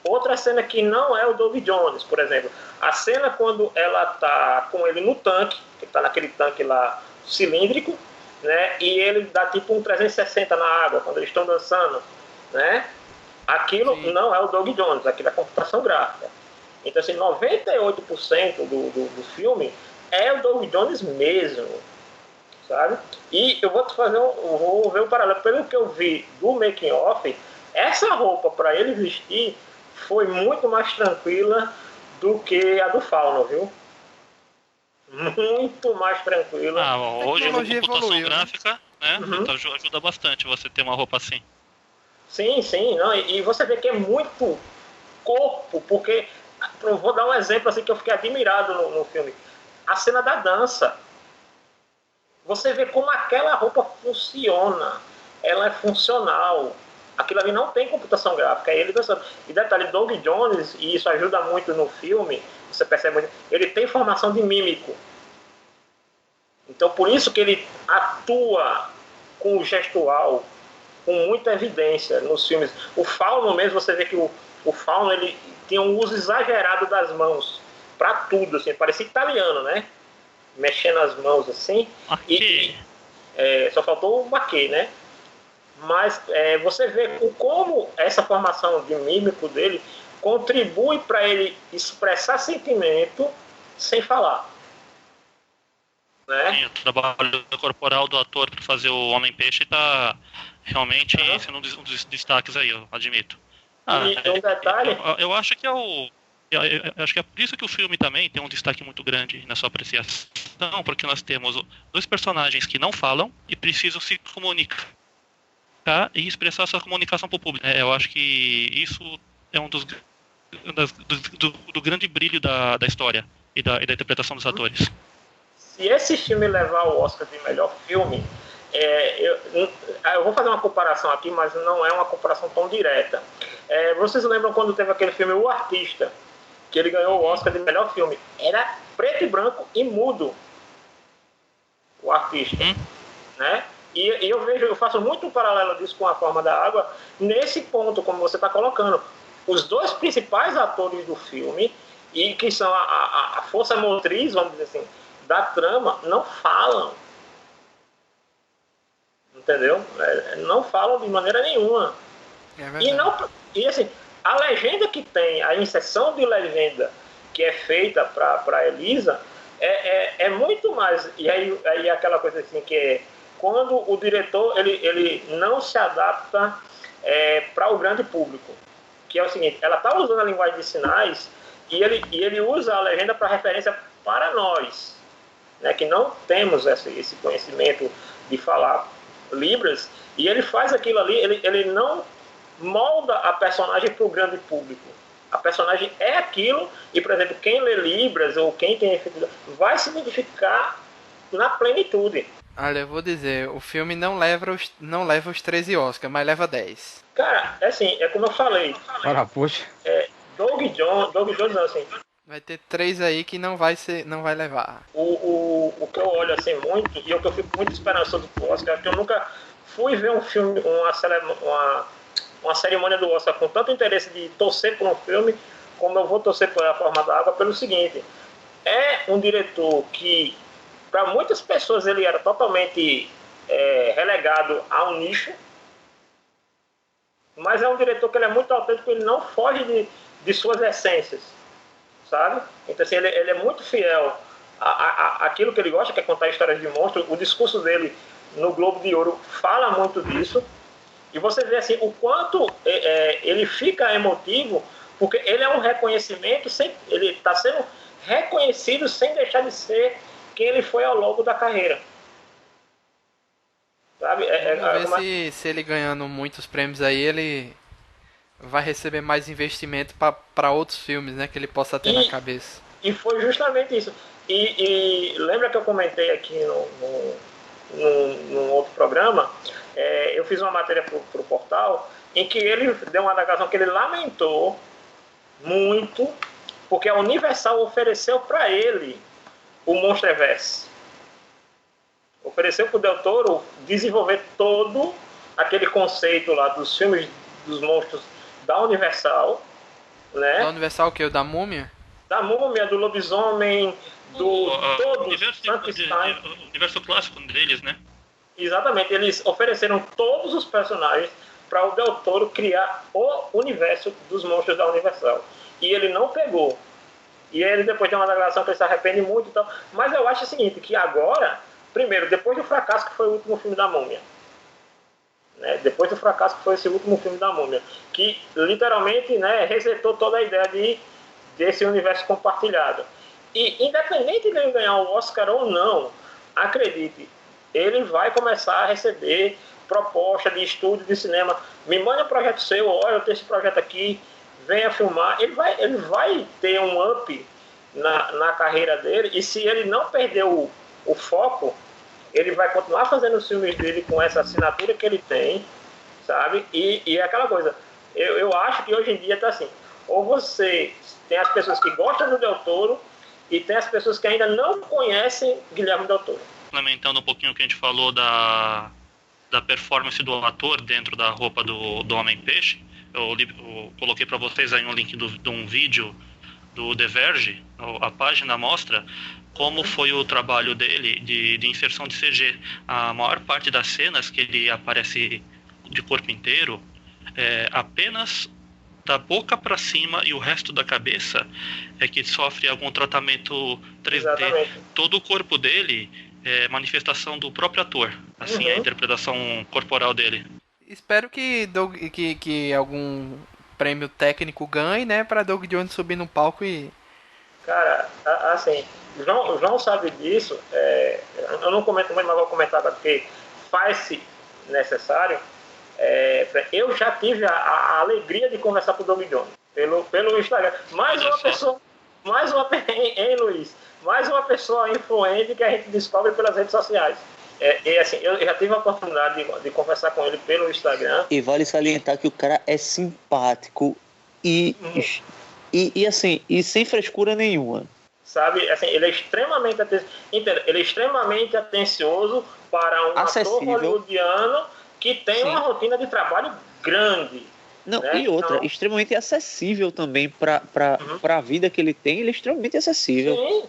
Outra cena que não é o Doug Jones, por exemplo, a cena quando ela está com ele no tanque, que está naquele tanque lá cilíndrico, né, e ele dá tipo um 360 na água, quando eles estão dançando, né? Aquilo não é o Doug Jones, aquilo é computação gráfica. Então, assim, 98% do filme é o Doug Jones mesmo, sabe? E eu vou vou ver um paralelo. Pelo que eu vi do making off, essa roupa para ele vestir foi muito mais tranquila do que a do Fauno, viu? Muito mais tranquila. Hoje a computação evoluiu, gráfica, né? Então ajuda bastante você ter uma roupa assim. Sim, não, e você vê que é muito corpo, porque eu vou dar um exemplo assim que eu fiquei admirado no filme. A cena da dança. Você vê como aquela roupa funciona. Ela é funcional. Aquilo ali não tem computação gráfica. É ele dançando. E detalhe, Doug Jones, e isso ajuda muito no filme, você percebe muito, ele tem formação de mímico. Então por isso que ele atua com o gestual com muita evidência nos filmes. O Fauno mesmo, você vê que o Fauno, ele tinha um uso exagerado das mãos para tudo, assim, parecia italiano, né? Mexendo as mãos assim. Só faltou o maquê, né? Mas você vê como essa formação de mímico dele contribui para ele expressar sentimento sem falar. Né? Sim, o trabalho corporal do ator para fazer o Homem-Peixe está realmente sendo um dos destaques aí, eu admito. E um detalhe... Eu acho que eu acho que é por isso que o filme também tem um destaque muito grande na sua apreciação, porque nós temos dois personagens que não falam e precisam se comunicar e expressar essa comunicação para o público. Eu acho que isso é um do grande brilho da história e da interpretação dos atores. Se esse filme levar o Oscar de melhor filme, eu vou fazer uma comparação aqui, mas não é uma comparação tão direta. Vocês lembram quando teve aquele filme O Artista, que ele ganhou o Oscar de melhor filme? Era preto e branco e mudo. O Artista. Né? E eu faço muito um paralelo disso com A Forma da Água, nesse ponto, como você está colocando. Os dois principais atores do filme, e que são a força motriz, vamos dizer assim, da trama, não falam. Entendeu? Não falam de maneira nenhuma. E assim, a legenda que tem, a inserção de legenda que é feita para Elisa é muito mais. E aí aquela coisa assim que é quando o diretor ele não se adapta para o grande público. Que é o seguinte, ela está usando a linguagem de sinais e ele usa a legenda para referência para nós. Né, que não temos esse conhecimento de falar Libras, e ele faz aquilo ali, ele não molda a personagem para o grande público. A personagem é aquilo, e, por exemplo, quem lê Libras ou quem tem efetividade vai se identificar na plenitude. Olha, eu vou dizer, o filme não leva os 13 Oscars, mas leva 10. Cara, assim, como eu falei. Ora, poxa. Doug Jones não, assim. Vai ter 3 aí que não vai levar. O que eu olho assim muito, e o que eu fico muito esperançoso pro Oscar, é que eu nunca fui ver um filme, uma cerimônia do Oscar com tanto interesse de torcer por um filme, como eu vou torcer por A Forma da Água, pelo seguinte: é um diretor que, para muitas pessoas, ele era totalmente relegado a um nicho, mas é um diretor que ele é muito autêntico, ele não foge de suas essências. Sabe? Então assim, ele é muito fiel àquilo que ele gosta, que é contar histórias de monstros. O discurso dele no Globo de Ouro fala muito disso, e você vê assim, o quanto ele fica emotivo, porque ele é um reconhecimento, ele está sendo reconhecido sem deixar de ser quem ele foi ao longo da carreira. Sabe? Vamos ver se ele ganhando muitos prêmios aí, ele vai receber mais investimento para outros filmes, né, que ele possa ter na cabeça. E foi justamente isso. E lembra que eu comentei aqui num outro programa, eu fiz uma matéria pro portal, em que ele deu uma declaração que ele lamentou muito, porque a Universal ofereceu para ele o Monsterverse. Ofereceu para o Del Toro desenvolver todo aquele conceito lá dos filmes dos monstros da Universal, né? Da Universal o quê? Da Múmia? Da Múmia, do Lobisomem, todo o universo clássico deles, né? Exatamente, eles ofereceram todos os personagens para o Del Toro criar o universo dos monstros da Universal. E ele não pegou. E ele depois tem uma declaração que ele se arrepende muito e tal. Mas eu acho o seguinte, que agora, primeiro, depois do fracasso que foi o último filme da Múmia, né, depois do fracasso que foi esse último filme da Múmia, que literalmente, né, resetou toda a ideia desse universo compartilhado. E independente de ele ganhar o Oscar ou não, acredite, ele vai começar a receber proposta de estúdio de cinema. Me manda um projeto seu, olha, eu tenho esse projeto aqui, venha filmar. Ele vai ter um up na carreira dele, e se ele não perder o foco, ele vai continuar fazendo os filmes dele com essa assinatura que ele tem, sabe? E é aquela coisa, eu acho que hoje em dia tá assim, ou você tem as pessoas que gostam do Del Toro e tem as pessoas que ainda não conhecem Guilherme Del Toro. Complementando um pouquinho o que a gente falou da performance do ator dentro da roupa do Homem-Peixe, eu coloquei para vocês aí um link de um vídeo do The Verge, a página mostra como foi o trabalho dele de inserção de CG. A maior parte das cenas que ele aparece de corpo inteiro, apenas da boca para cima e o resto da cabeça é que sofre algum tratamento 3D. Exatamente. Todo o corpo dele é manifestação do próprio ator. Assim, a interpretação corporal dele. Espero que algum prêmio técnico ganhe, né? Pra Doug Jones subir no palco e... Cara, assim, o João sabe disso. Eu não comento muito, mas vou comentar agora, porque faz-se necessário. Eu já tive a alegria de conversar com o Doug Jones pelo Instagram. Mais uma pessoa, hein, Luiz? Mais uma pessoa influente que a gente descobre pelas redes sociais. E assim, eu já tive a oportunidade de conversar com ele pelo Instagram. E vale salientar que o cara é simpático e assim, e sem frescura nenhuma. Sabe, assim, ele é extremamente atencioso para um ator hollywoodiano que tem uma rotina de trabalho grande. Não, né? e outra, então, extremamente acessível também para a vida que ele tem, ele é extremamente acessível. Sim,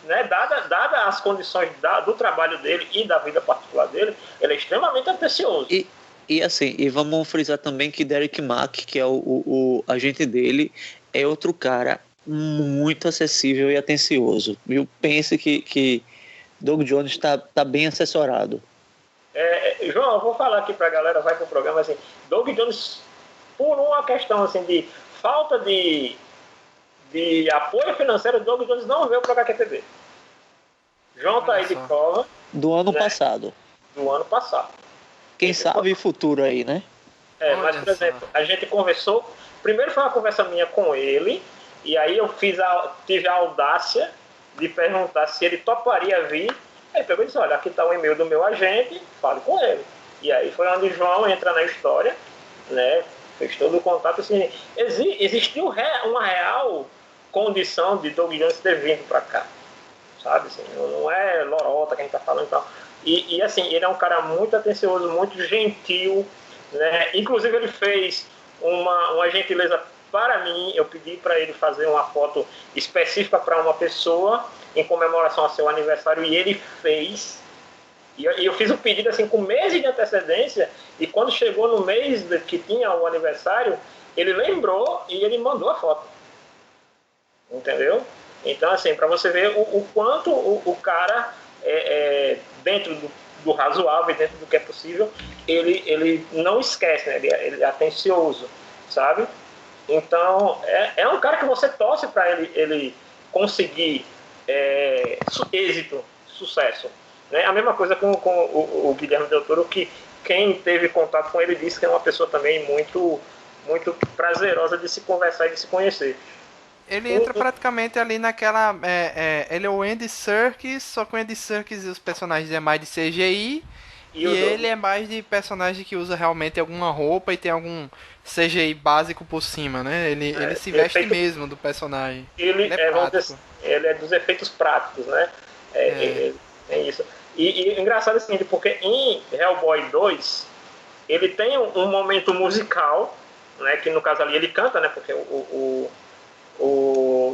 né? Dada as condições do trabalho dele e da vida particular dele, ele é extremamente atencioso. E assim, e vamos frisar também que Derek Mack, que é o agente dele, é outro cara muito acessível e atencioso. Eu penso que Doug Jones está bem assessorado. João, eu vou falar aqui pra galera, vai pro programa, assim, Doug Jones, por uma questão assim, de falta de apoio financeiro, Doug Jones não veio pro HQTV. João tá aí de prova. Do ano passado. Do ano passado. Quem sabe futuro aí, né? Mas, por exemplo, a gente conversou. Primeiro foi uma conversa minha com ele, e aí eu tive a audácia de perguntar se ele toparia vir. Aí pegou e disse: olha, aqui está o e-mail do meu agente, fale com ele. E aí foi onde João entra na história, né? Fez todo o contato. Assim, existiu uma real condição de Doug Jones ter vindo para cá, sabe? Assim, não é lorota que a gente está falando e tal. E assim, ele é um cara muito atencioso, muito gentil, né? Inclusive ele fez uma gentileza para mim. Eu pedi para ele fazer uma foto específica para uma pessoa em comemoração ao seu aniversário, e ele fez. E eu fiz o pedido assim com meses de antecedência, e quando chegou no mês que tinha o aniversário, ele lembrou e ele mandou a foto. Entendeu? Então, assim, para você ver o quanto o cara, dentro do razoável, dentro do que é possível, ele não esquece, né? Ele é atencioso, sabe? Então, é um cara que você torce para ele conseguir êxito, sucesso. Né? A mesma coisa com o Guilherme Del Toro, que quem teve contato com ele disse que é uma pessoa também muito, muito prazerosa de se conversar e de se conhecer. Ele entra praticamente ali naquela... ele é o Andy Serkis, só que o Andy Serkis e os personagens é mais de CGI, e ele é mais de personagem que usa realmente alguma roupa e tem algum CGI básico por cima, né? Ele se veste mesmo do personagem. Ele é dos efeitos práticos, né? É isso. E engraçado é o seguinte, porque em Hellboy 2, ele tem um momento musical, né? Que no caso ali ele canta, né? Porque o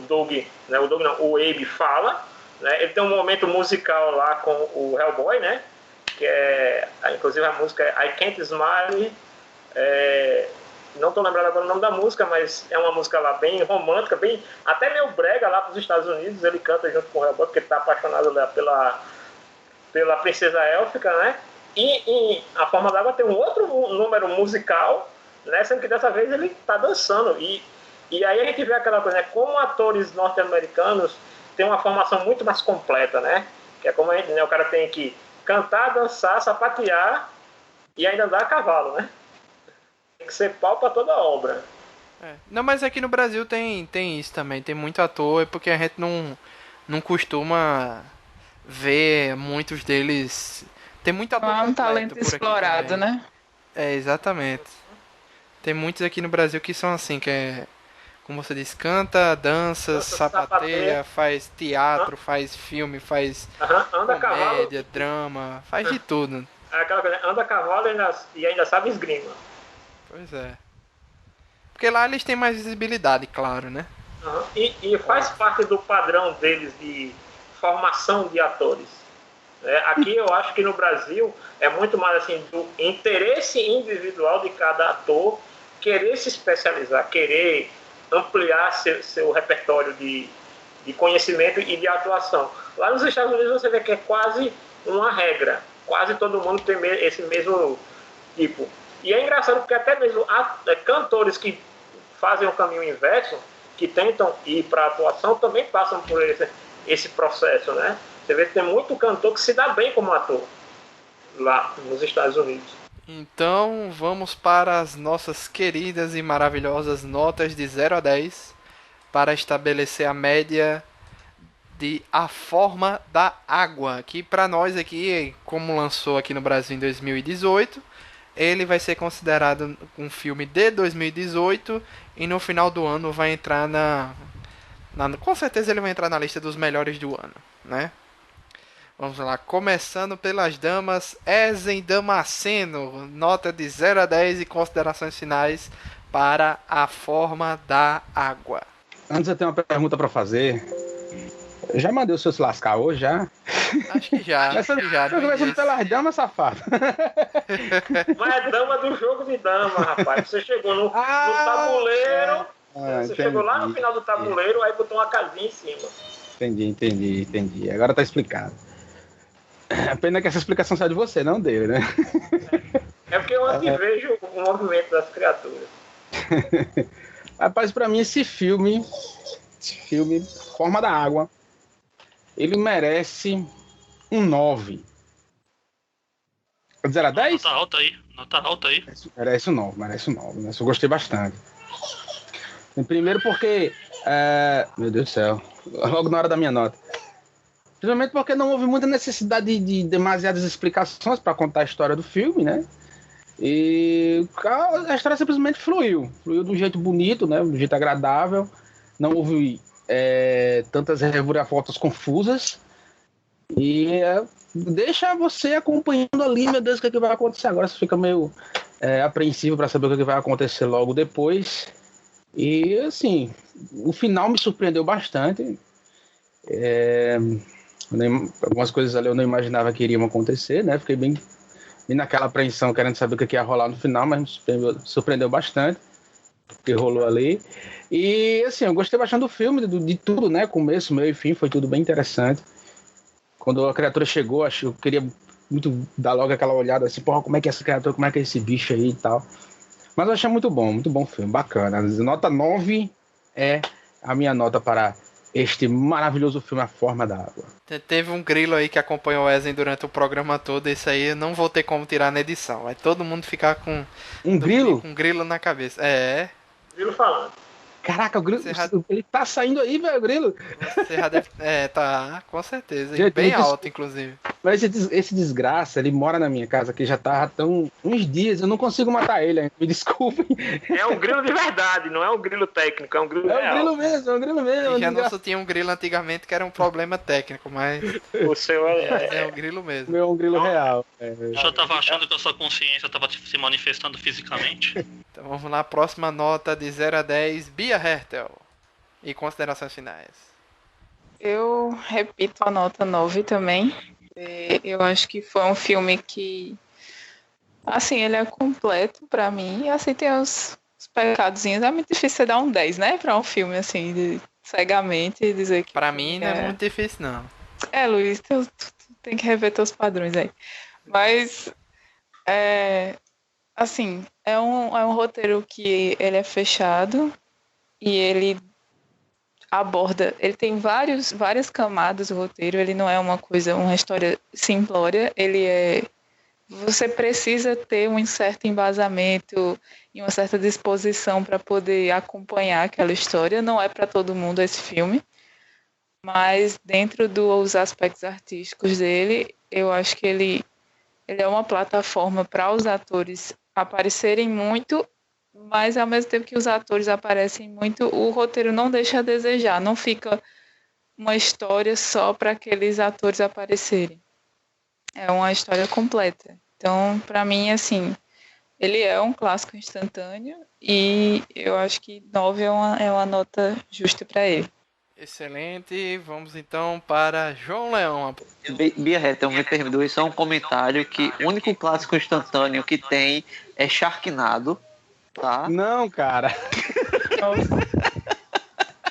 Doug, né? O Abe fala, né? Ele tem um momento musical lá com o Hellboy, né? Que inclusive a música é I Can't Smile. Não estou lembrando agora o nome da música, mas é uma música lá bem romântica, bem até meio brega lá para os Estados Unidos. Ele canta junto com o Hellboy, porque ele está apaixonado lá pela princesa élfica, né? E A Forma d'Água tem um outro número musical, né? Sendo que dessa vez ele está dançando. E aí a gente vê aquela coisa, né? Como atores norte-americanos têm uma formação muito mais completa, né? Que é como a gente, né? O cara tem que cantar, dançar, sapatear e ainda andar a cavalo, né? Tem que ser pau pra toda obra. Não, mas aqui no Brasil tem isso também. Tem muito ator, porque a gente não costuma ver muitos deles. Tem muito ator completo. É um talento explorado, né? Exatamente. Tem muitos aqui no Brasil que são assim, que como você disse, canta, dança, sapateia, faz teatro, faz filme, faz anda comédia, drama, faz de tudo. Aquela coisa, anda a cavalo e ainda sabe esgrima. Pois é. Porque lá eles têm mais visibilidade, claro, né? E faz parte do padrão deles de formação de atores. Aqui eu acho que no Brasil é muito mais assim do interesse individual de cada ator querer se especializar, querer ampliar seu repertório de conhecimento e de atuação. Lá nos Estados Unidos você vê que é quase uma regra, quase todo mundo tem esse mesmo tipo. E é engraçado porque até mesmo cantores que fazem o caminho inverso, que tentam ir para a atuação, também passam por esse processo, né? Você vê que tem muito cantor que se dá bem como ator lá nos Estados Unidos. Então vamos para as nossas queridas e maravilhosas notas de 0 a 10 para estabelecer a média de A Forma da Água, que para nós aqui, como lançou aqui no Brasil em 2018, ele vai ser considerado um filme de 2018 e no final do ano vai entrar com certeza ele vai entrar na lista dos melhores do ano, né? Vamos lá, começando pelas damas, Ezen Damasceno, nota de 0 a 10 e considerações finais para A Forma da Água. Antes eu tenho uma pergunta para fazer. Já mandei o seu se lascar hoje, já? Acho que já, Tô começando pelas damas, safado. Mas é dama do jogo de dama, rapaz. Você chegou no tabuleiro, você chegou lá no final do tabuleiro, aí botou uma casinha em cima. Entendi. Agora tá explicado. A pena que essa explicação sai de você, não dele, né? É porque eu antevejo o movimento das criaturas. Rapaz, pra mim esse filme, Forma da Água, ele merece um 9. 0 a 10? Nota alta aí. Merece um 9. Eu gostei bastante. Primeiro porque... meu Deus do céu. Logo na hora da minha nota. Principalmente porque não houve muita necessidade de demasiadas explicações para contar a história do filme, né? E a história simplesmente fluiu de um jeito bonito, né? De um jeito agradável. Não houve tantas reviravoltas confusas. E deixa você acompanhando ali, meu Deus, o que vai acontecer agora. Você fica meio apreensivo para saber o que vai acontecer logo depois. E assim, o final me surpreendeu bastante. Algumas coisas ali eu não imaginava que iriam acontecer, né? Fiquei bem naquela apreensão, querendo saber o que ia rolar no final, mas me surpreendeu bastante o que rolou ali. E assim, eu gostei bastante do filme, de tudo, né? Começo, meio e fim, foi tudo bem interessante. Quando a criatura chegou, eu queria muito dar logo aquela olhada assim, porra, como é que é essa criatura, como é que é esse bicho aí e tal. Mas eu achei muito bom o filme, bacana. Nota 9 é a minha nota para este maravilhoso filme A Forma da Água. Teve um grilo aí que acompanhou o Ezen durante o programa todo, esse aí eu não vou ter como tirar na edição. Vai todo mundo ficar com grilo? Com um grilo na cabeça. Grilo falando. Caraca, o grilo, ele tá saindo aí, velho, o grilo. Você já deve... tá, com certeza. Gente, bem alto, inclusive. Mas esse desgraça, ele mora na minha casa aqui, já tá tão uns dias, eu não consigo matar ele ainda, me desculpem. É um grilo de verdade, não é um grilo técnico, é um grilo real. É um grilo mesmo. Já não só tinha um grilo antigamente que era um problema técnico, mas... O seu é um grilo mesmo. O meu é um grilo real. Eu já tava achando que a sua consciência tava se manifestando fisicamente. Então vamos lá, próxima nota de 0 a 10, Bia Hertel. E considerações finais. Eu repito a nota 9 também. Eu acho que foi um filme que, assim, ele é completo pra mim. E assim, tem os pecadozinhos. É muito difícil você dar um 10, né? Pra um filme, assim, cegamente dizer que... Pra mim não é muito difícil, não. Luiz, tu tem que rever teus padrões aí. Mas, assim, é um roteiro que ele é fechado e ele ele tem várias camadas do roteiro, ele não é uma história simplória, você precisa ter um certo embasamento e uma certa disposição para poder acompanhar aquela história, não é para todo mundo esse filme, mas dentro dos aspectos artísticos dele, eu acho que ele é uma plataforma para os atores aparecerem muito, mas ao mesmo tempo que os atores aparecem muito, o roteiro não deixa a desejar, não fica uma história só para aqueles atores aparecerem. É uma história completa. Então, para mim, assim, ele é um clássico instantâneo e eu acho que 9 é uma nota justa para ele. Excelente, vamos então para João Leão. Bia Reta, me perdoe, só um comentário que o único clássico instantâneo que tem é Sharknado. tá? Não, cara.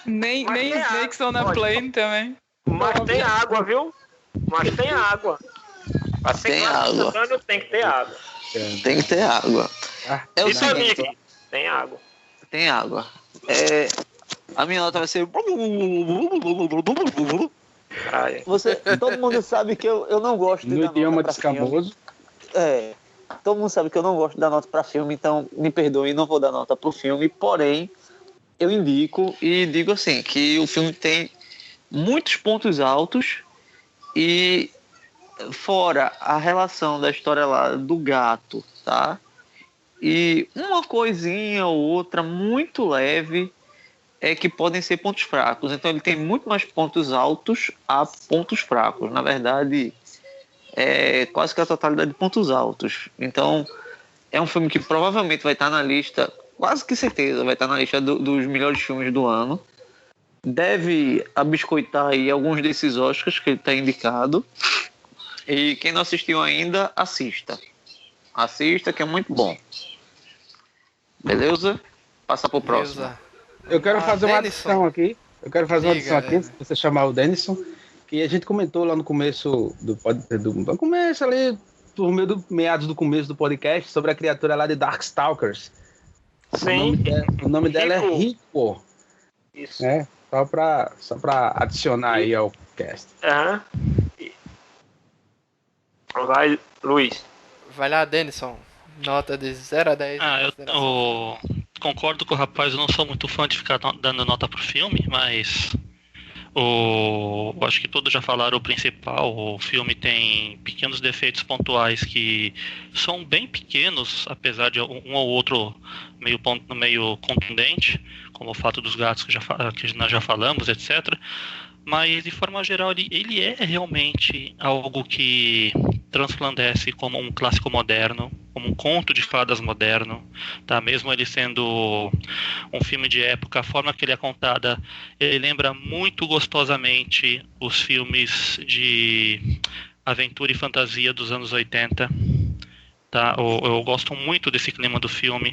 Nem Mas tem Snakes on a água. Plane também. Mas tem água, viu? Mas tem água. Pra ser Tem claro, água. instantâneo, tem que ter água. Tem que ter água. Ah, É o E seguinte, Sonic? Tem água. tem água. A minha nota vai ser... Praia. Todo mundo sabe que eu não gosto de no dar idioma nota pra filme. descamoso. Todo mundo sabe que eu não gosto de dar nota pra filme, então me perdoe, não vou dar nota pro filme, porém, eu indico e digo assim, que o filme tem muitos pontos altos e fora a relação da história lá do gato, tá? E uma coisinha ou outra muito leve é que podem ser pontos fracos. Então ele tem muito mais pontos altos a pontos fracos. Na verdade, é quase que a totalidade de pontos altos. Então é um filme que provavelmente vai estar na lista, quase que certeza, vai estar na lista dos melhores filmes do ano. Deve abiscoitar aí alguns desses Oscars que ele está indicado. E quem não assistiu ainda, assista. Assista, que é muito bom. Beleza? Passa pro próximo. Beleza. Eu quero fazer uma Denison. adição aqui. Diga, Se você chamar o Denison, que a gente comentou lá no começo no começo ali, meados do começo do podcast, sobre a criatura lá de Darkstalkers. Sim. O nome dela é Rico, Isso. né? Só pra adicionar aí ao cast. Aham. Vai, Luiz. Vai lá, Denison. Nota de 0 a 10. Eu concordo com o rapaz, eu não sou muito fã de ficar dando nota pro filme, mas eu acho que todos já falaram o principal. O filme tem pequenos defeitos pontuais que são bem pequenos, apesar de um ou outro meio contundente, como o fato dos gatos que nós já falamos, etc. Mas, de forma geral, ele é realmente algo que transplandece como um clássico moderno, como um conto de fadas moderno, tá? Mesmo ele sendo um filme de época, a forma que ele é contada, ele lembra muito gostosamente os filmes de aventura e fantasia dos anos 80, tá? Eu gosto muito desse clima do filme.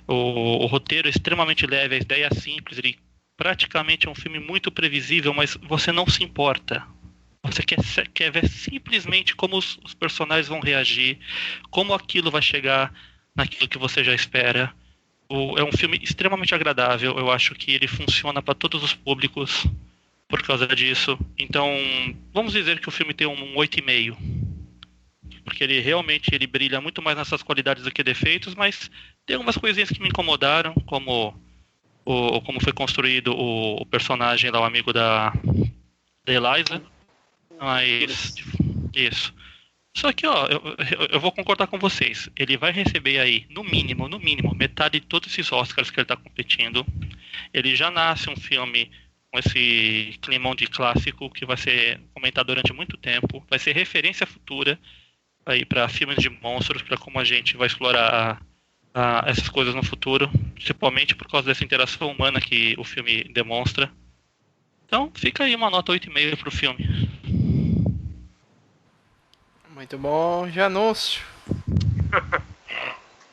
O roteiro é extremamente leve, a ideia é simples, ele praticamente é um filme muito previsível, mas você não se importa. Você quer ver simplesmente como os personagens vão reagir, como aquilo vai chegar naquilo que você já espera. É um filme extremamente agradável. Eu acho que ele funciona para todos os públicos por causa disso. Então, vamos dizer que o filme tem um 8,5. Porque ele realmente brilha muito mais nessas qualidades do que defeitos, mas tem algumas coisinhas que me incomodaram, como foi construído o personagem lá, o amigo da Eliza. Mas isso. Só que, eu vou concordar com vocês. Ele vai receber aí, no mínimo, metade de todos esses Oscars que ele está competindo. Ele já nasce um filme com esse climão de clássico que vai ser comentado durante muito tempo. Vai ser referência futura aí para filmes de monstros, para como a gente vai explorar essas coisas no futuro, principalmente por causa dessa interação humana que o filme demonstra. Então, fica aí uma nota 8,5 pro filme. Muito bom, Janúncio.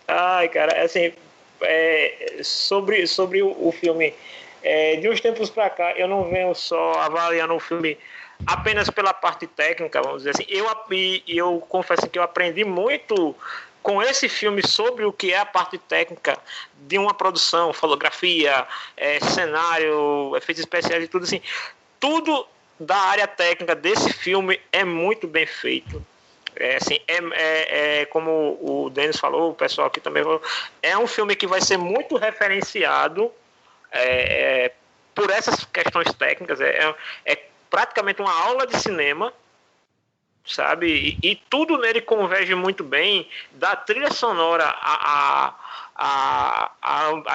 Ai, cara, assim, sobre o filme, de uns tempos pra cá, eu não venho só avaliando o filme apenas pela parte técnica, vamos dizer assim. Eu confesso que eu aprendi muito com esse filme sobre o que é a parte técnica de uma produção, fotografia, cenário, efeitos especiais e tudo assim. Tudo da área técnica desse filme é muito bem feito. Como o Denis falou, o pessoal aqui também falou, é um filme que vai ser muito referenciado por essas questões técnicas. É praticamente uma aula de cinema, sabe? E tudo nele converge muito bem, da trilha sonora a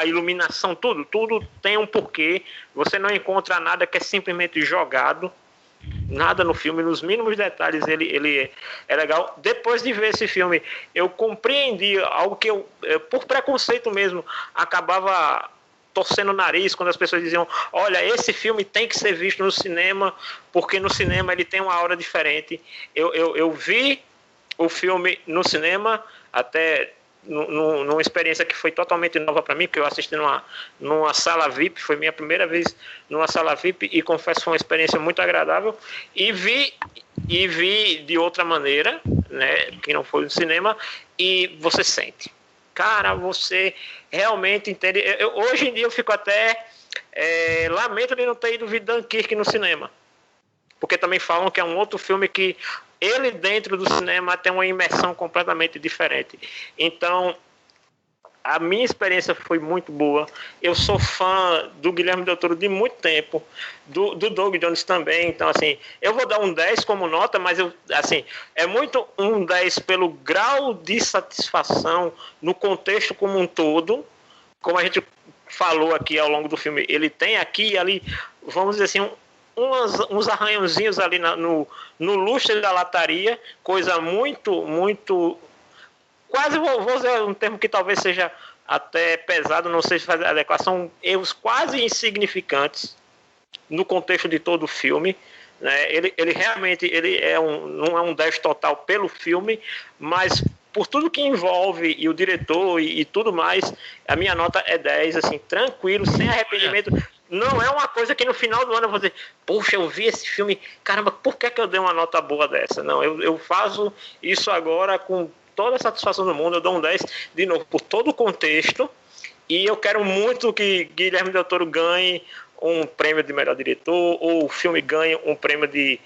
iluminação, tudo tem um porquê. Você não encontra nada que é simplesmente jogado, nada no filme, nos mínimos detalhes ele é legal. Depois de ver esse filme, eu compreendi algo que eu por preconceito mesmo, acabava torcendo o nariz quando as pessoas diziam: olha, esse filme tem que ser visto no cinema, porque no cinema ele tem uma aura diferente. Eu vi o filme no cinema, até numa experiência que foi totalmente nova para mim, que eu assisti numa sala VIP, foi minha primeira vez numa sala VIP, e confesso que foi uma experiência muito agradável, e vi de outra maneira, né, que não foi no cinema, e você sente. Cara, você realmente entende. Hoje em dia eu fico até lamento de não ter ido ver Dunkirk no cinema, porque também falam que é um outro filme que ele dentro do cinema tem uma imersão completamente diferente. Então, a minha experiência foi muito boa. Eu sou fã do Guilherme Del Toro de muito tempo, do Doug Jones também. Então, assim, eu vou dar um 10 como nota, mas é muito um 10 pelo grau de satisfação no contexto como um todo. Como a gente falou aqui ao longo do filme, ele tem aqui e ali, vamos dizer assim, uns arranhãozinhos ali no lustre da lataria, coisa muito, quase vou usar um termo que talvez seja até pesado, não sei se fazer adequação, são erros quase insignificantes no contexto de todo o filme, né? Ele realmente não é um 10 total pelo filme, mas por tudo que envolve, e o diretor e tudo mais, a minha nota é 10, assim, tranquilo, sem arrependimento. Não é uma coisa que no final do ano eu vou dizer, poxa, eu vi esse filme, caramba, por que eu dei uma nota boa dessa? Não, eu faço isso agora com toda a satisfação do mundo, eu dou um 10, de novo, por todo o contexto, e eu quero muito que Guilherme Del Toro ganhe um prêmio de melhor diretor, ou o filme ganhe um prêmio de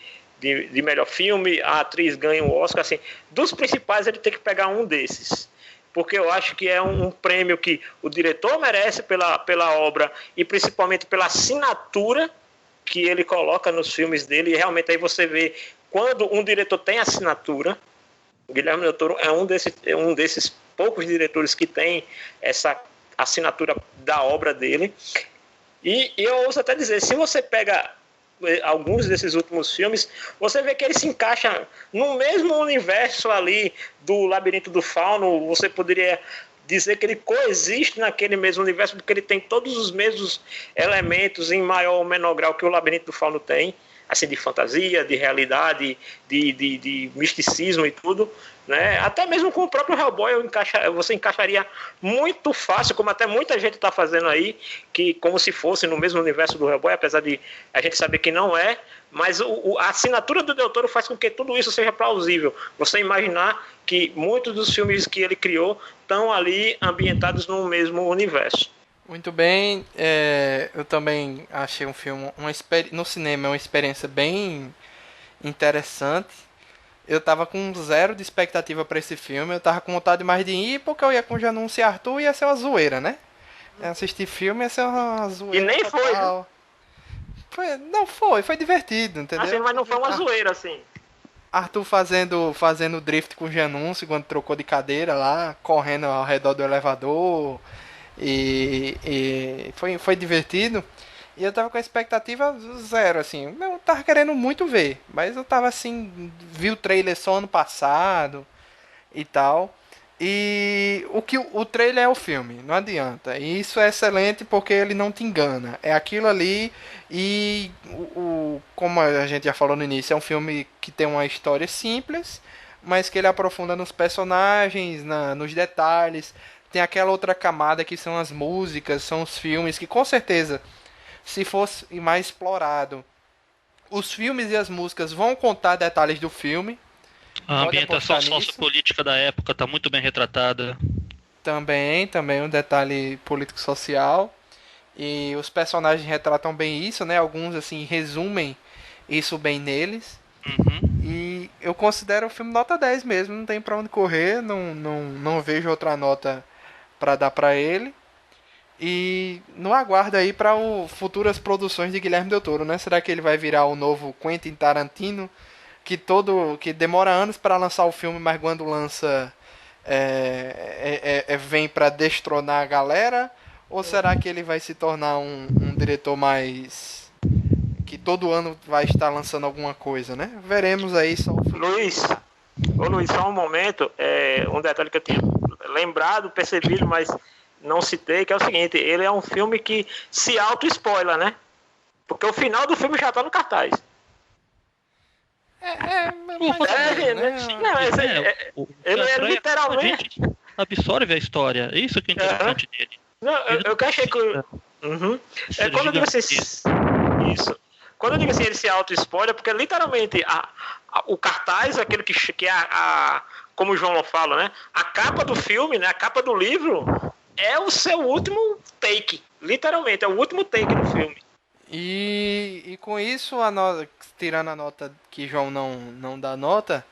melhor filme, a atriz ganhe um Oscar, assim, dos principais ele tem que pegar um desses. Porque eu acho que é um prêmio que o diretor merece pela obra e principalmente pela assinatura que ele coloca nos filmes dele. E realmente aí você vê, quando um diretor tem assinatura, o Guilherme Del Toro é um desses poucos diretores que tem essa assinatura da obra dele. E eu ouso até dizer, se você pega alguns desses últimos filmes, você vê que ele se encaixa no mesmo universo ali do Labirinto do Fauno. Você poderia dizer que ele coexiste naquele mesmo universo, porque ele tem todos os mesmos elementos em maior ou menor grau que o Labirinto do Fauno tem, assim, de fantasia, de realidade, de misticismo e tudo, né? Até mesmo com o próprio Hellboy você encaixaria muito fácil, como até muita gente está fazendo aí, que como se fosse no mesmo universo do Hellboy, apesar de a gente saber que não é, mas a assinatura do Del Toro faz com que tudo isso seja plausível. Você imaginar que muitos dos filmes que ele criou estão ali ambientados no mesmo universo. Muito bem, eu também achei um filme, no cinema, uma experiência bem interessante. Eu tava com zero de expectativa para esse filme, eu tava com vontade mais de ir, porque eu ia com o Janúncio e Arthur e ia ser uma zoeira, né? Assistir filme ia ser uma zoeira. E nem total. Foi divertido, entendeu? Assim, mas não foi uma zoeira, assim. Arthur fazendo drift com o Janúncio quando trocou de cadeira lá, correndo ao redor do elevador. E foi divertido. E eu tava com a expectativa zero, assim. Eu tava querendo muito ver, mas eu tava assim, vi o trailer só ano passado e tal. E o trailer é o filme, não adianta. E isso é excelente porque ele não te engana. É aquilo ali e como a gente já falou no início, é um filme que tem uma história simples, mas que ele aprofunda nos personagens, nos detalhes. Tem aquela outra camada que são as músicas, são os filmes, que com certeza, se fosse mais explorado, os filmes e as músicas vão contar detalhes do filme. A ambientação sociopolítica da época está muito bem retratada. Também um detalhe político-social. E os personagens retratam bem isso, né? Alguns, assim, resumem isso bem neles. Uhum. E eu considero o filme nota 10 mesmo, não tem pra onde correr, não vejo outra nota pra dar pra ele. E no aguardo aí para futuras produções de Guilherme Del Toro, né? Será que ele vai virar o novo Quentin Tarantino, que demora anos para lançar o filme, mas quando lança vem para destronar a galera? Ou será que ele vai se tornar um diretor mais que todo ano vai estar lançando alguma coisa, né? Veremos aí só o filme. Luiz, só um momento, um detalhe que eu tinha lembrado, percebido, mas não citei, que é o seguinte: ele é um filme que se auto-spoila, né? Porque o final do filme já tá no cartaz. Ele é literalmente. absorve a história. É isso que é interessante dele. Não, eu que achei que. Quando eu digo assim. Isso. Quando eu digo assim, ele se auto-spoiler, porque literalmente o cartaz, aquele que é como o João fala, né? A capa do filme, né? A capa do livro é o seu último take. Literalmente, é o último take do filme. E com isso, tirando a nota que João não dá nota,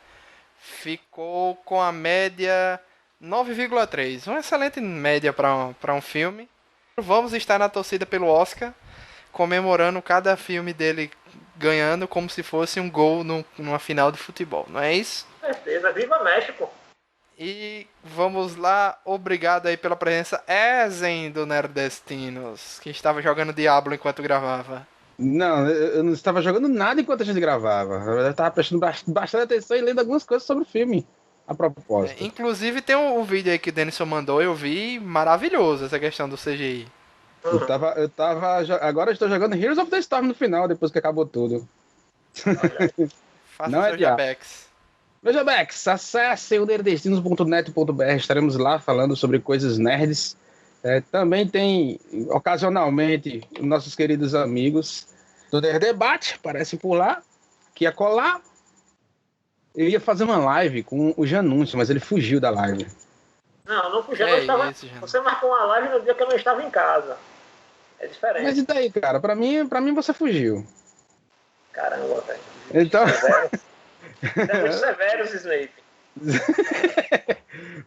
ficou com a média 9,3. Uma excelente média para um filme. Vamos estar na torcida pelo Oscar, comemorando cada filme dele ganhando como se fosse um gol numa final de futebol, não é isso? Com certeza, viva México! E vamos lá, obrigado aí pela presença, Ezen do Nerdestinos, que estava jogando Diablo enquanto gravava. Não, eu não estava jogando nada enquanto a gente gravava. Eu estava prestando bastante atenção e lendo algumas coisas sobre o filme, a propósito. Inclusive tem um vídeo aí que o Denison mandou, eu vi, maravilhoso essa questão do CGI. Agora eu estou jogando Heroes of the Storm no final, depois que acabou tudo. Faça Não seu é Jabex. Veja, Bex, acesse o nerdestinos.net.br, estaremos lá falando sobre coisas nerds. Também tem, ocasionalmente, nossos queridos amigos do Nerd Debate, aparecem por lá, que ia colar. Eu ia fazer uma live com o Janúncio, mas ele fugiu da live. Não fugiu, você marcou uma live no dia que eu não estava em casa. É diferente. Mas e daí, cara? Pra mim você fugiu. Caramba, velho. Então... É muito severos, Snape.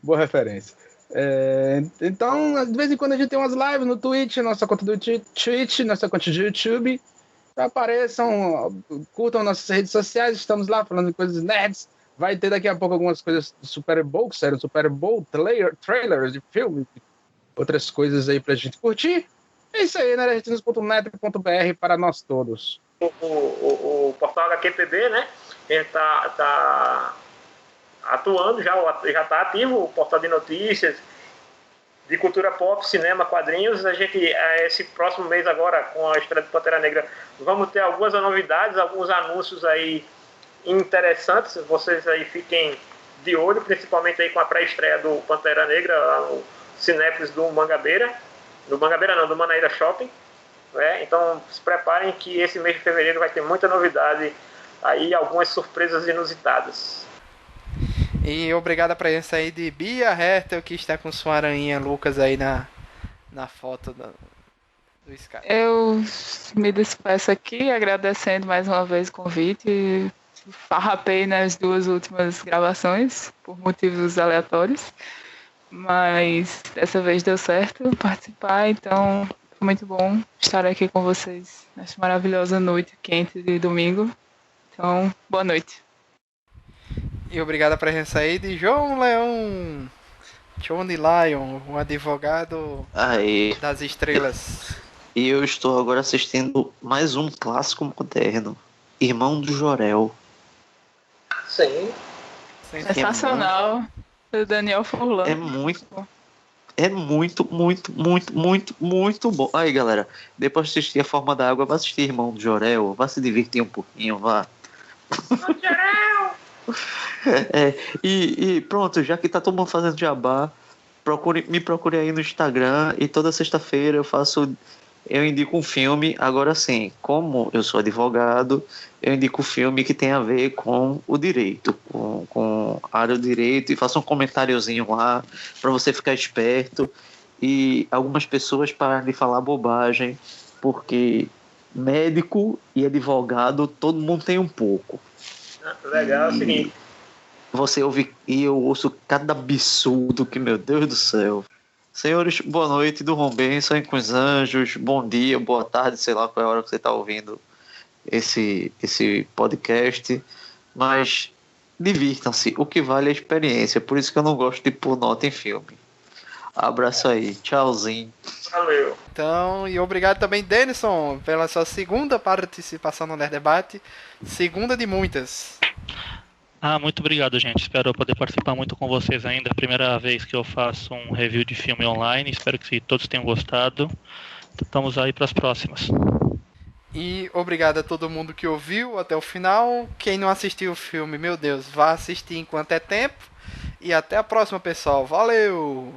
Boa referência. Então, de vez em quando a gente tem umas lives no Twitch, nossa conta do Twitch, nossa conta do YouTube. Apareçam, curtam nossas redes sociais, estamos lá falando de coisas nerds. Vai ter daqui a pouco algumas coisas do Super Bowl, que saíram Super Bowl, trailers de filme, outras coisas aí pra gente curtir. É isso aí, nerdestinos.net.br para nós todos. O portal HQPB, né? Ele tá atuando, já está ativo, o portal de notícias, de cultura pop, cinema, quadrinhos. A gente, esse próximo mês agora, com a estreia de Pantera Negra, vamos ter algumas novidades, alguns anúncios aí interessantes. Vocês aí fiquem de olho, principalmente aí com a pré-estreia do Pantera Negra, lá no Cinépolis do Mangabeira. Do Mangabeira não, do Manaíra Shopping. Então se preparem que esse mês de fevereiro vai ter muita novidade aí, algumas surpresas inusitadas. E obrigado a presença aí de Bia Hertel, que está com sua aranha Lucas aí na foto do Skype. Eu me despeço aqui agradecendo mais uma vez o convite. Farrapei nas duas últimas gravações por motivos aleatórios, mas dessa vez deu certo participar, então foi muito bom estar aqui com vocês nesta maravilhosa noite quente de domingo. Então, boa noite. E obrigado a presença aí de João Leão, Johnny Lion, um advogado das estrelas. E eu estou agora assistindo mais um clássico moderno, Irmão do Jorel. Sim. Sensacional. Do Daniel Furlan. É muito bom. Aí, galera, depois de assistir A Forma da Água, vai assistir Irmão do Jorel, vai se divertir um pouquinho, vá. E pronto, já que tá todo mundo fazendo jabá, me procure aí no Instagram, e toda sexta-feira eu indico um filme. Agora sim, como eu sou advogado, eu indico um filme que tem a ver com o direito, com a área do direito, e faço um comentáriozinho lá para você ficar esperto e algumas pessoas pararem de falar bobagem, porque médico e advogado todo mundo tem um pouco. Legal, é o seguinte. Você ouve e eu ouço cada absurdo que, meu Deus do céu. Senhores, boa noite, durmam bem, sonhem com os anjos, bom dia, boa tarde, sei lá qual é a hora que você está ouvindo esse podcast, mas divirtam-se, o que vale é a experiência, por isso que eu não gosto de pôr nota em filme. Abraço aí, tchauzinho. Valeu. Então, e obrigado também, Denison, pela sua segunda participação no Nerd Debate, segunda de muitas. Muito obrigado, gente. Espero poder participar muito com vocês ainda. É a primeira vez que eu faço um review de filme online. Espero que todos tenham gostado. Estamos aí para as próximas. E obrigado a todo mundo que ouviu até o final. Quem não assistiu o filme, meu Deus, vá assistir enquanto é tempo. e até a próxima, pessoal. Valeu!